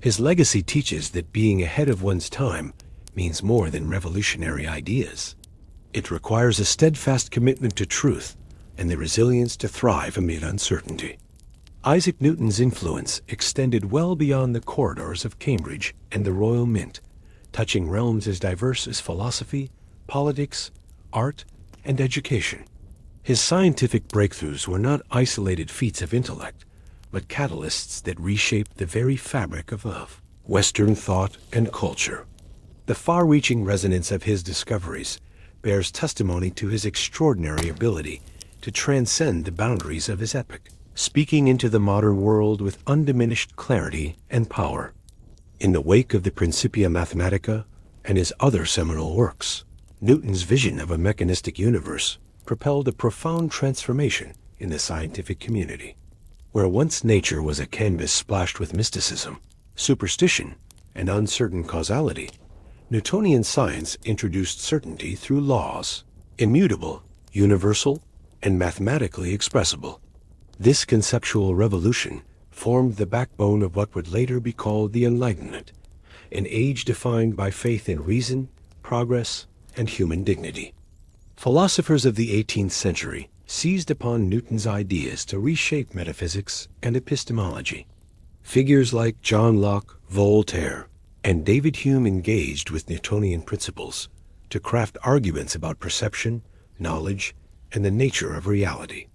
His legacy teaches that being ahead of one's time means more than revolutionary ideas. It requires a steadfast commitment to truth and the resilience to thrive amid uncertainty. Isaac Newton's influence extended well beyond the corridors of Cambridge and the Royal Mint, touching realms as diverse as philosophy, politics, art, and education. His scientific breakthroughs were not isolated feats of intellect, but catalysts that reshaped the very fabric of Western thought and culture. The far-reaching resonance of his discoveries bears testimony to his extraordinary ability to transcend the boundaries of his epoch, speaking into the modern world with undiminished clarity and power. In the wake of the Principia Mathematica and his other seminal works, Newton's vision of a mechanistic universe propelled a profound transformation in the scientific community. Where once nature was a canvas splashed with mysticism, superstition, and uncertain causality, Newtonian science introduced certainty through laws, immutable, universal, and mathematically expressible. This conceptual revolution formed the backbone of what would later be called the Enlightenment, an age defined by faith in reason, progress, and human dignity. Philosophers of the 18th century seized upon Newton's ideas to reshape metaphysics and epistemology. Figures like John Locke, Voltaire, and David Hume engaged with Newtonian principles to craft arguments about perception, knowledge, and the nature of reality.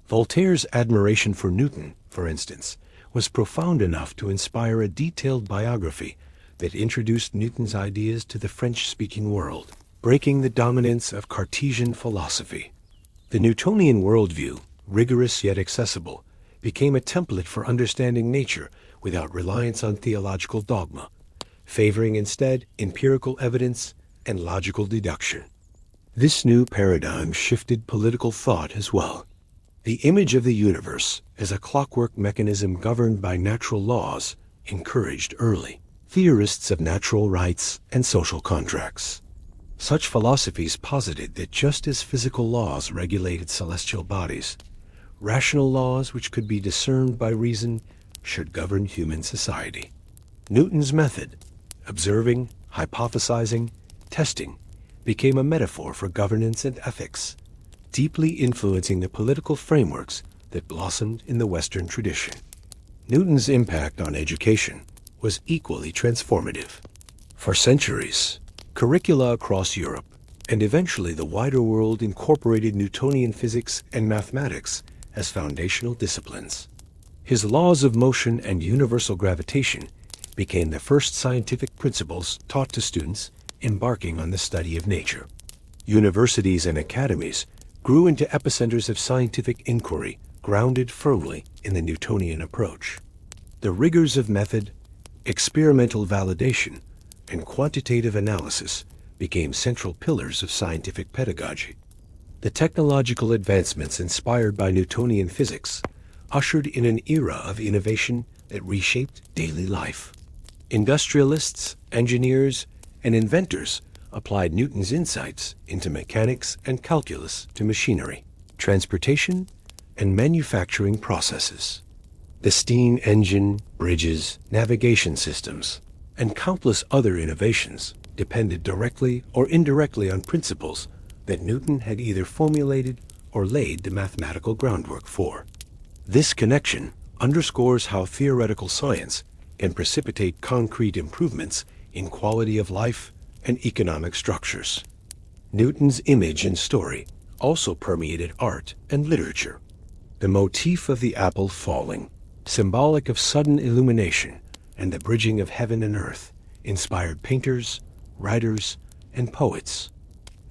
Voltaire's admiration for Newton, for instance, was profound enough to inspire a detailed biography that introduced Newton's ideas to the French-speaking world, breaking the dominance of Cartesian philosophy. The Newtonian worldview, rigorous yet accessible, became a template for understanding nature without reliance on theological dogma, favoring instead empirical evidence and logical deduction. This new paradigm shifted political thought as well. The image of the universe as a clockwork mechanism governed by natural laws encouraged early theorists of natural rights and social contracts. Such philosophies posited that just as physical laws regulated celestial bodies, rational laws which could be discerned by reason should govern human society. Newton's method, observing, hypothesizing, testing, became a metaphor for governance and ethics, deeply influencing the political frameworks that blossomed in the Western tradition. Newton's impact on education was equally transformative. For centuries, curricula across Europe and eventually the wider world incorporated Newtonian physics and mathematics as foundational disciplines. His laws of motion and universal gravitation became the first scientific principles taught to students embarking on the study of nature. Universities and academies grew into epicenters of scientific inquiry grounded firmly in the Newtonian approach. The rigors of method, experimental validation, and quantitative analysis became central pillars of scientific pedagogy. The technological advancements inspired by Newtonian physics ushered in an era of innovation that reshaped daily life. Industrialists, engineers, and inventors applied Newton's insights into mechanics and calculus to machinery, transportation, and manufacturing processes. The steam engine, bridges, navigation systems, and countless other innovations depended directly or indirectly on principles that Newton had either formulated or laid the mathematical groundwork for. This connection underscores how theoretical science can precipitate concrete improvements in quality of life and economic structures. Newton's image and story also permeated art and literature. The motif of the apple falling, symbolic of sudden illumination and the bridging of heaven and earth, inspired painters, writers, and poets.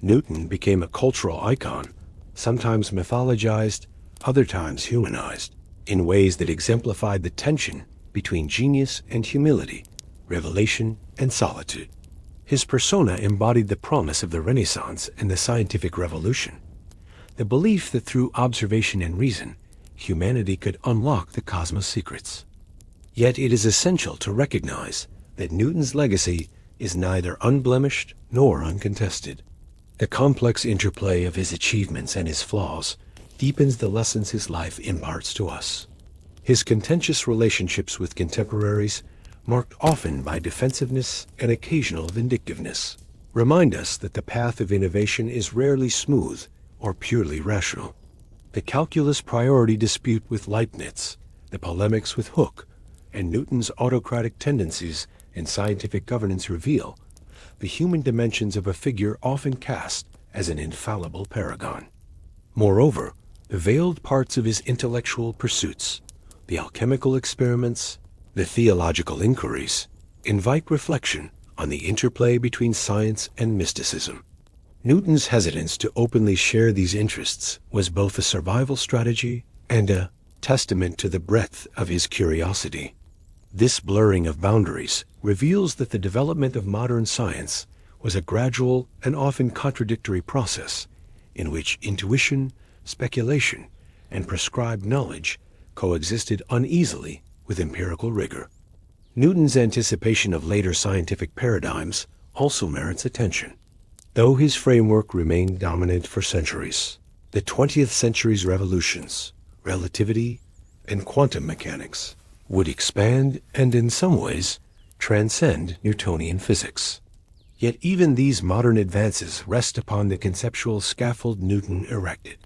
Newton became a cultural icon, sometimes mythologized, other times humanized, in ways that exemplified the tension between genius and humility, revelation and solitude. His persona embodied the promise of the Renaissance and the scientific revolution, the belief that through observation and reason, humanity could unlock the cosmos' secrets. Yet it is essential to recognize that Newton's legacy is neither unblemished nor uncontested. The complex interplay of his achievements and his flaws deepens the lessons his life imparts to us. His contentious relationships with contemporaries, marked often by defensiveness and occasional vindictiveness, remind us that the path of innovation is rarely smooth or purely rational. The calculus priority dispute with Leibniz, the polemics with Hooke, and Newton's autocratic tendencies in scientific governance reveal the human dimensions of a figure often cast as an infallible paragon. Moreover, the veiled parts of his intellectual pursuits, the alchemical experiments, the theological inquiries, invite reflection on the interplay between science and mysticism. Newton's hesitance to openly share these interests was both a survival strategy and a testament to the breadth of his curiosity. This blurring of boundaries reveals that the development of modern science was a gradual and often contradictory process in which intuition, speculation, and prescribed knowledge coexisted uneasily with empirical rigor. Newton's anticipation of later scientific paradigms also merits attention. Though his framework remained dominant for centuries, the 20th century's revolutions, relativity, and quantum mechanics would expand and in some ways transcend Newtonian physics. Yet even these modern advances rest upon the conceptual scaffold Newton erected.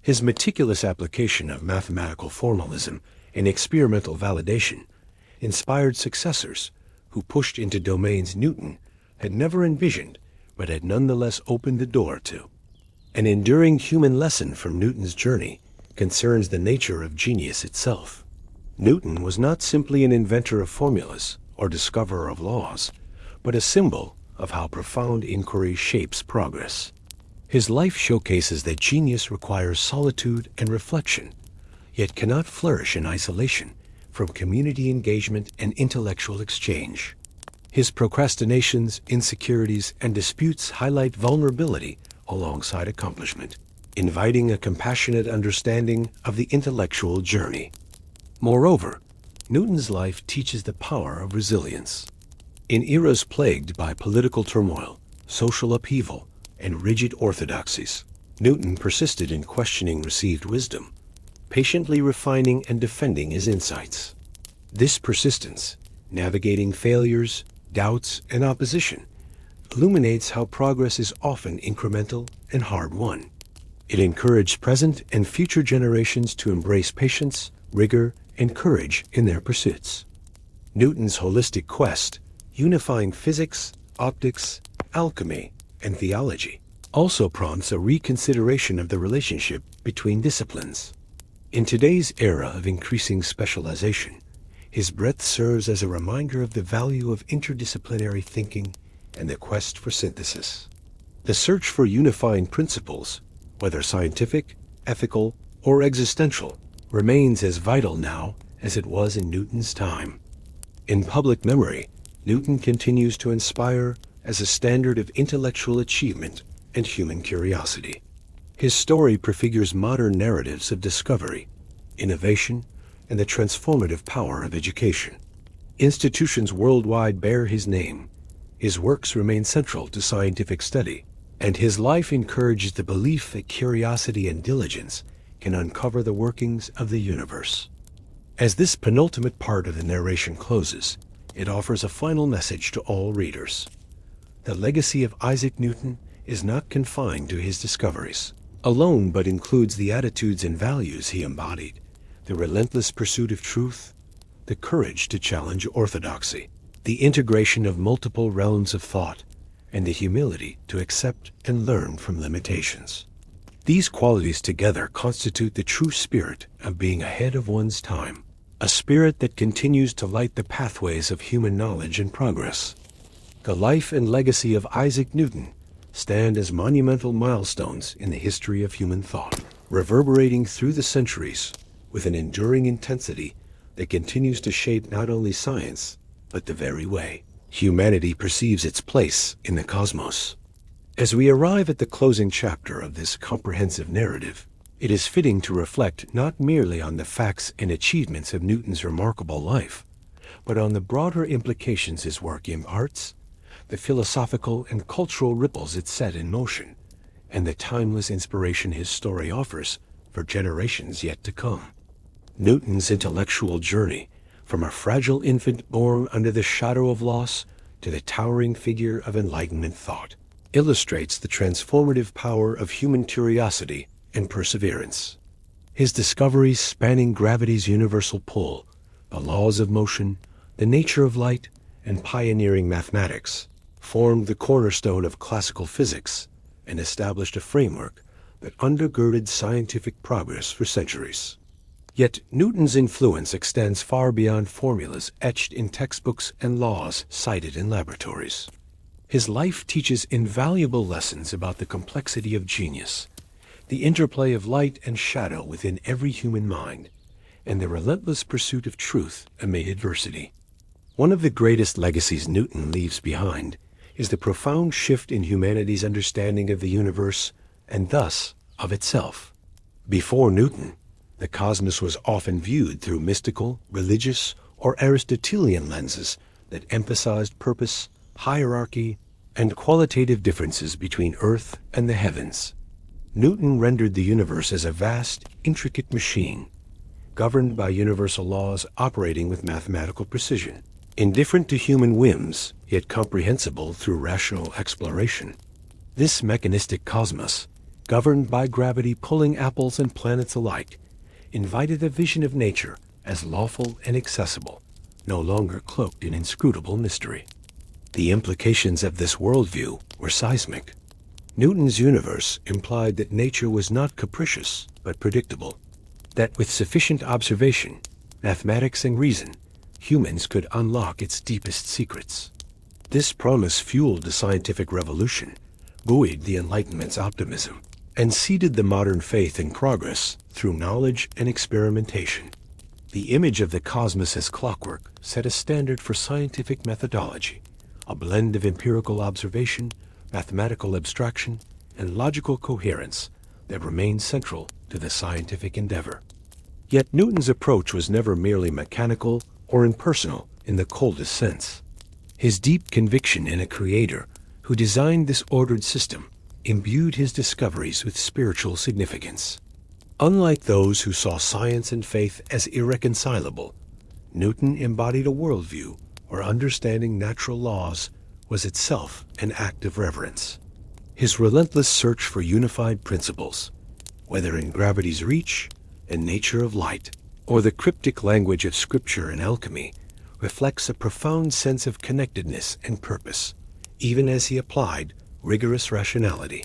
His meticulous application of mathematical formalism and experimental validation inspired successors who pushed into domains Newton had never envisioned but had nonetheless opened the door to. An enduring human lesson from Newton's journey concerns the nature of genius itself. Newton was not simply an inventor of formulas or discoverer of laws, but a symbol of how profound inquiry shapes progress. His life showcases that genius requires solitude and reflection, yet cannot flourish in isolation from community engagement and intellectual exchange. His procrastinations, insecurities, and disputes highlight vulnerability alongside accomplishment, inviting a compassionate understanding of the intellectual journey. Moreover, Newton's life teaches the power of resilience. In eras plagued by political turmoil, social upheaval, and rigid orthodoxies, Newton persisted in questioning received wisdom, patiently refining and defending his insights. This persistence, navigating failures, doubts, and opposition, illuminates how progress is often incremental and hard-won. It encouraged present and future generations to embrace patience, rigor, and courage in their pursuits. Newton's holistic quest, unifying physics, optics, alchemy, and theology, also prompts a reconsideration of the relationship between disciplines. In today's era of increasing specialization, his breadth serves as a reminder of the value of interdisciplinary thinking and the quest for synthesis. The search for unifying principles, whether scientific, ethical, or existential, remains as vital now as it was in Newton's time. In public memory, Newton continues to inspire as a standard of intellectual achievement and human curiosity. His story prefigures modern narratives of discovery, innovation, and the transformative power of education. Institutions worldwide bear his name, His works remain central to scientific study, and his life encouraged the belief that curiosity and diligence can uncover the workings of the universe. As this penultimate part of the narration closes, it offers a final message to all readers. The legacy of Isaac Newton is not confined to his discoveries alone, but includes the attitudes and values he embodied, the relentless pursuit of truth, the courage to challenge orthodoxy, the integration of multiple realms of thought, and the humility to accept and learn from limitations. These qualities together constitute the true spirit of being ahead of one's time, a spirit that continues to light the pathways of human knowledge and progress. The life and legacy of Isaac Newton stand as monumental milestones in the history of human thought, reverberating through the centuries with an enduring intensity that continues to shape not only science, but the very way humanity perceives its place in the cosmos. As we arrive at the closing chapter of this comprehensive narrative, it is fitting to reflect not merely on the facts and achievements of Newton's remarkable life, but on the broader implications his work imparts, the philosophical and cultural ripples it set in motion, and the timeless inspiration his story offers for generations yet to come. Newton's intellectual journey, from a fragile infant born under the shadow of loss to the towering figure of Enlightenment thought, illustrates the transformative power of human curiosity and perseverance. His discoveries spanning gravity's universal pull, the laws of motion, the nature of light, and pioneering mathematics formed the cornerstone of classical physics and established a framework that undergirded scientific progress for centuries. Yet Newton's influence extends far beyond formulas etched in textbooks and laws cited in laboratories. His life teaches invaluable lessons about the complexity of genius, the interplay of light and shadow within every human mind, and the relentless pursuit of truth amid adversity. One of the greatest legacies Newton leaves behind is the profound shift in humanity's understanding of the universe and thus of itself. Before Newton, the cosmos was often viewed through mystical, religious, or Aristotelian lenses that emphasized purpose, hierarchy, and qualitative differences between Earth and the heavens. Newton rendered the universe as a vast, intricate machine, governed by universal laws operating with mathematical precision, indifferent to human whims, yet comprehensible through rational exploration. This mechanistic cosmos, governed by gravity pulling apples and planets alike, invited a vision of nature as lawful and accessible, no longer cloaked in inscrutable mystery. The implications of this worldview were seismic. Newton's universe implied that nature was not capricious, but predictable, that with sufficient observation, mathematics, and reason, humans could unlock its deepest secrets. This promise fueled the scientific revolution, buoyed the Enlightenment's optimism, and seeded the modern faith in progress through knowledge and experimentation. The image of the cosmos as clockwork set a standard for scientific methodology, a blend of empirical observation, mathematical abstraction, and logical coherence that remained central to the scientific endeavor. Yet Newton's approach was never merely mechanical or impersonal in the coldest sense. His deep conviction in a creator who designed this ordered system imbued his discoveries with spiritual significance. Unlike those who saw science and faith as irreconcilable, Newton embodied a worldview where understanding natural laws was itself an act of reverence. His relentless search for unified principles, whether in gravity's reach and nature of light, or the cryptic language of scripture and alchemy, reflects a profound sense of connectedness and purpose, even as he applied rigorous rationality.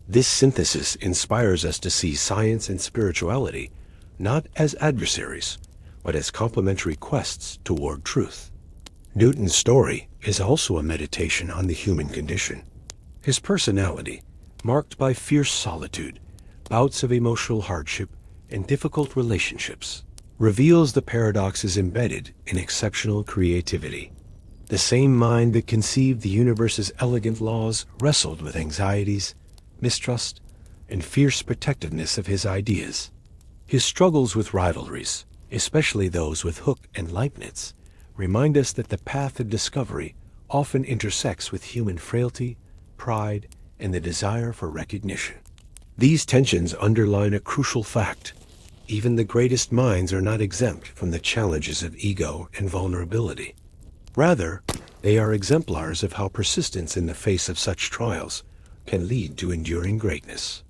This synthesis inspires us to see science and spirituality not as adversaries, but as complementary quests toward truth. Newton's story is also a meditation on the human condition. His personality, marked by fierce solitude, bouts of emotional hardship, and difficult relationships, reveals the paradoxes embedded in exceptional creativity. The same mind that conceived the universe's elegant laws wrestled with anxieties, mistrust, and fierce protectiveness of his ideas. His struggles with rivalries, especially those with Hooke and Leibniz, remind us that the path of discovery often intersects with human frailty, pride, and the desire for recognition. These tensions underline a crucial fact. Even the greatest minds are not exempt from the challenges of ego and vulnerability. Rather, they are exemplars of how persistence in the face of such trials can lead to enduring greatness.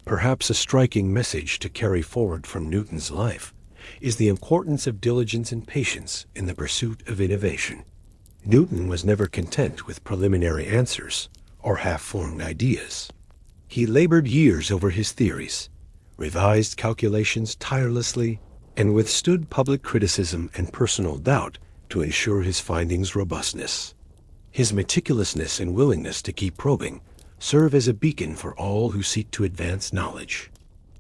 Perhaps a striking message to carry forward from Newton's life is the importance of diligence and patience in the pursuit of innovation. Newton was never content with preliminary answers or half-formed ideas. He labored years over his theories, revised calculations tirelessly, and withstood public criticism and personal doubt to ensure his findings' robustness. His meticulousness and willingness to keep probing serve as a beacon for all who seek to advance knowledge.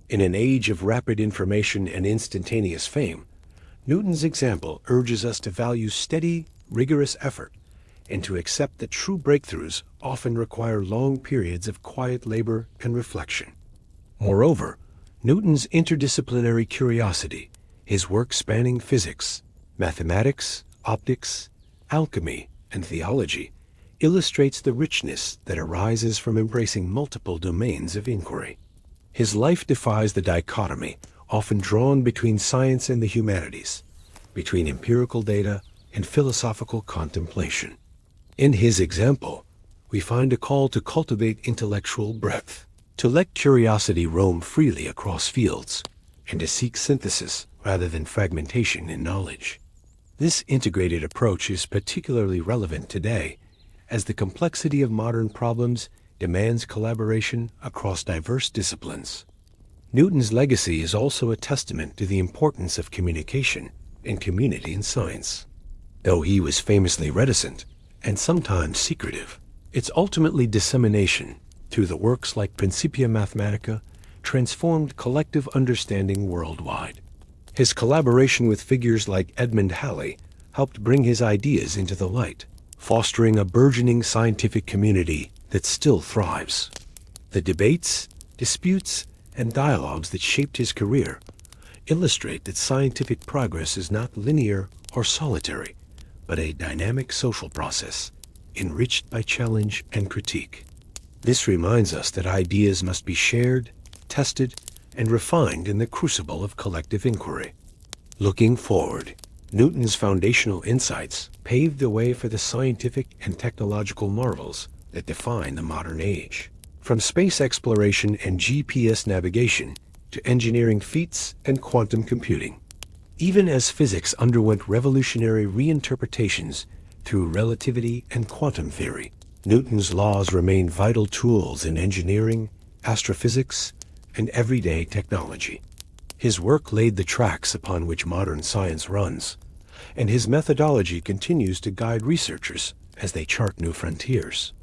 In an age of rapid information and instantaneous fame, Newton's example urges us to value steady, rigorous effort and to accept that true breakthroughs often require long periods of quiet labor and reflection. Moreover, Newton's interdisciplinary curiosity, his work spanning physics, mathematics, optics, alchemy, and theology, illustrates the richness that arises from embracing multiple domains of inquiry. His life defies the dichotomy often drawn between science and the humanities, between empirical data and philosophical contemplation. In his example, we find a call to cultivate intellectual breadth, to let curiosity roam freely across fields, and to seek synthesis rather than fragmentation in knowledge. This integrated approach is particularly relevant today, as the complexity of modern problems demands collaboration across diverse disciplines. Newton's legacy is also a testament to the importance of communication and community in science. Though he was famously reticent and sometimes secretive, its ultimately dissemination through the works like Principia Mathematica transformed collective understanding worldwide. His collaboration with figures like Edmund Halley helped bring his ideas into the light, fostering a burgeoning scientific community that still thrives. The debates, disputes, and dialogues that shaped his career illustrate that scientific progress is not linear or solitary, but a dynamic social process, enriched by challenge and critique. This reminds us that ideas must be shared, tested, and refined in the crucible of collective inquiry. Looking forward, Newton's foundational insights paved the way for the scientific and technological marvels that define the modern age. From space exploration and GPS navigation to engineering feats and quantum computing. Even as physics underwent revolutionary reinterpretations through relativity and quantum theory, Newton's laws remain vital tools in engineering, astrophysics, and everyday technology. His work laid the tracks upon which modern science runs, and his methodology continues to guide researchers as they chart new frontiers.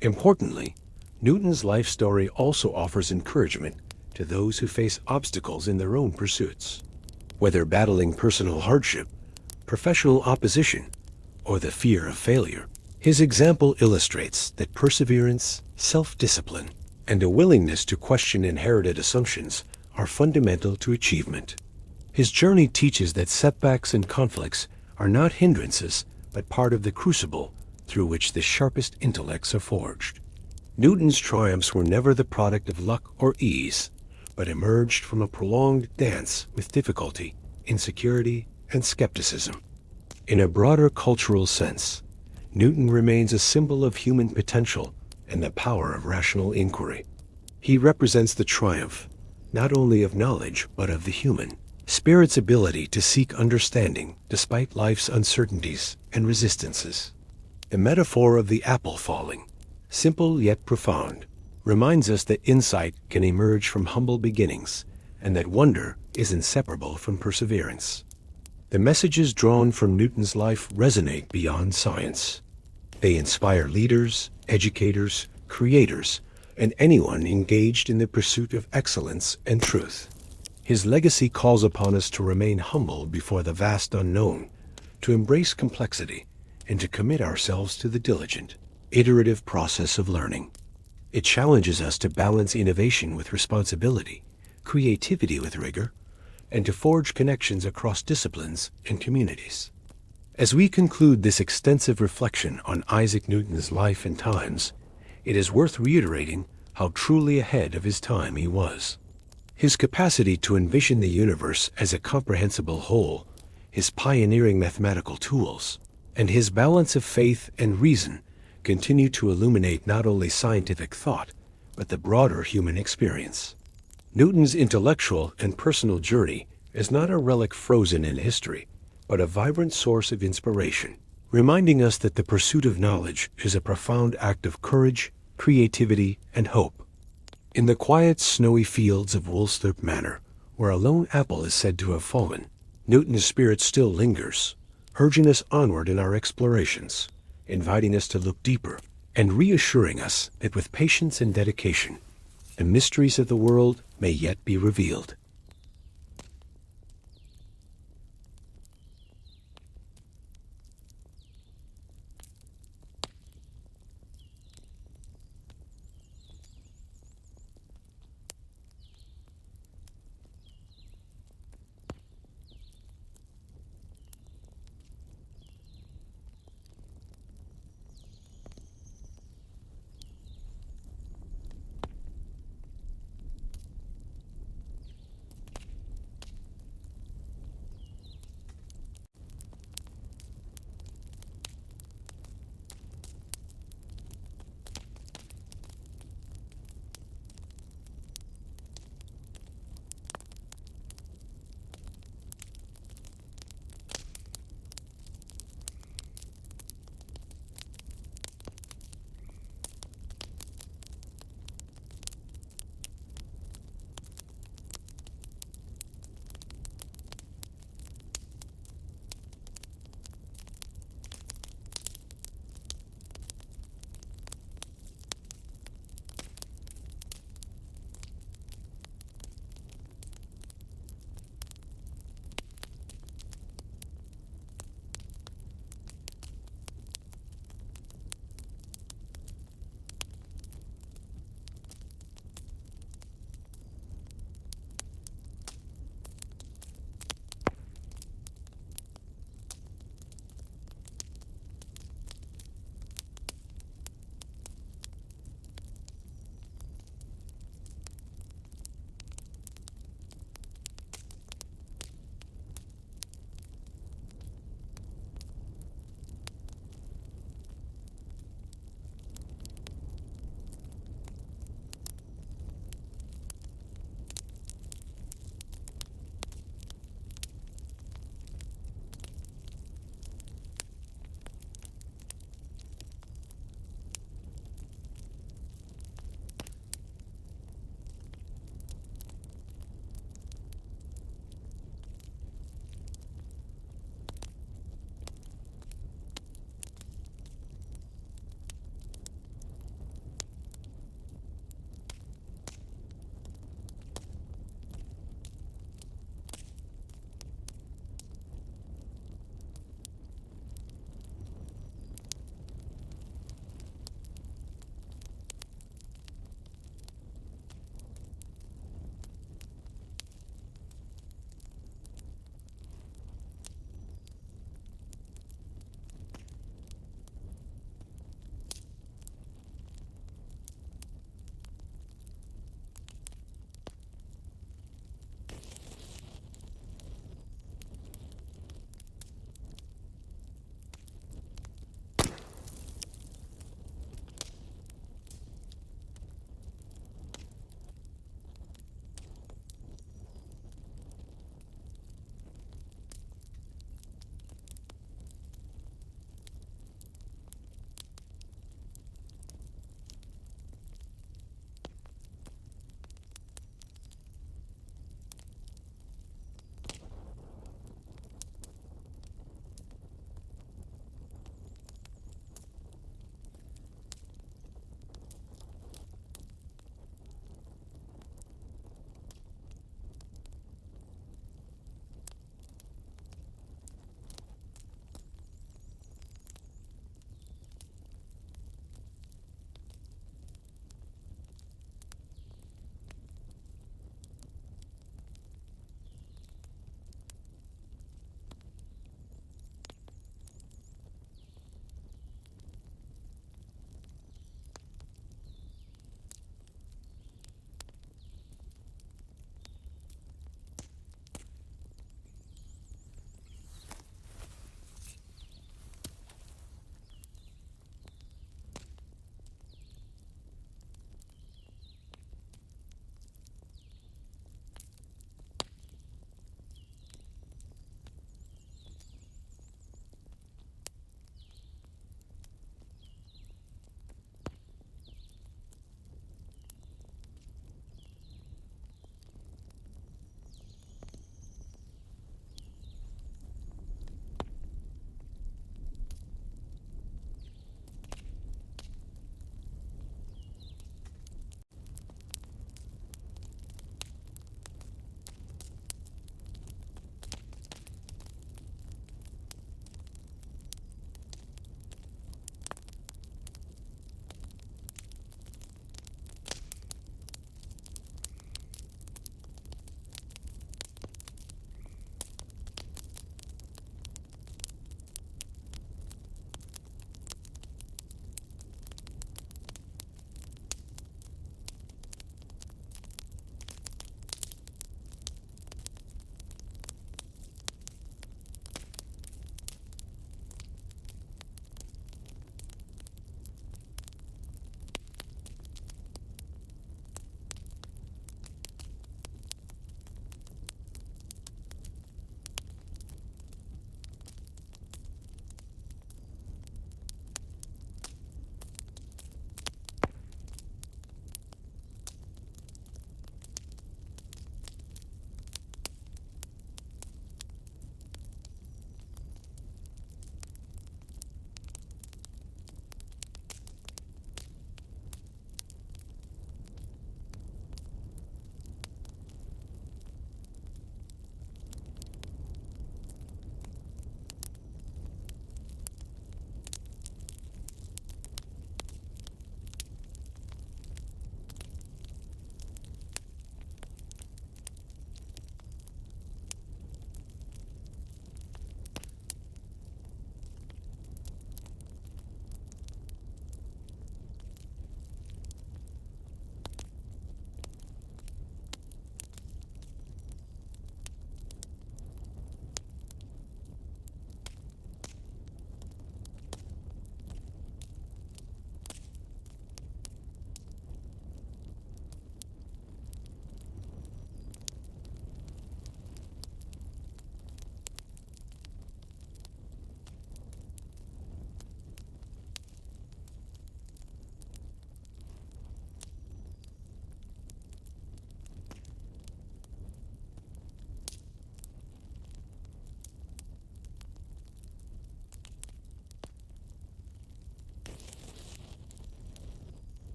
Importantly, Newton's life story also offers encouragement to those who face obstacles in their own pursuits. Whether battling personal hardship, professional opposition, or the fear of failure, his example illustrates that perseverance, self-discipline, and a willingness to question inherited assumptions are fundamental to achievement. His journey teaches that setbacks and conflicts are not hindrances, but part of the crucible through which the sharpest intellects are forged. Newton's triumphs were never the product of luck or ease, but emerged from a prolonged dance with difficulty, insecurity, and skepticism. In a broader cultural sense, Newton remains a symbol of human potential and the power of rational inquiry. He represents the triumph, not only of knowledge, but of the human spirit's ability to seek understanding despite life's uncertainties and resistances. The metaphor of the apple falling, simple yet profound, reminds us that insight can emerge from humble beginnings and that wonder is inseparable from perseverance. The messages drawn from Newton's life resonate beyond science. They inspire leaders, educators, creators, and anyone engaged in the pursuit of excellence and truth. His legacy calls upon us to remain humble before the vast unknown, to embrace complexity, and to commit ourselves to the diligent, iterative process of learning. It challenges us to balance innovation with responsibility, creativity with rigor, and to forge connections across disciplines and communities. As we conclude this extensive reflection on Isaac Newton's life and times, it is worth reiterating how truly ahead of his time he was. His capacity to envision the universe as a comprehensible whole, his pioneering mathematical tools, and his balance of faith and reason continue to illuminate not only scientific thought, but the broader human experience. Newton's intellectual and personal journey is not a relic frozen in history, but a vibrant source of inspiration, reminding us that the pursuit of knowledge is a profound act of courage, creativity, and hope. In the quiet, snowy fields of Woolsthorpe Manor, where a lone apple is said to have fallen, Newton's spirit still lingers, urging us onward in our explorations, inviting us to look deeper, and reassuring us that with patience and dedication, the mysteries of the world may yet be revealed.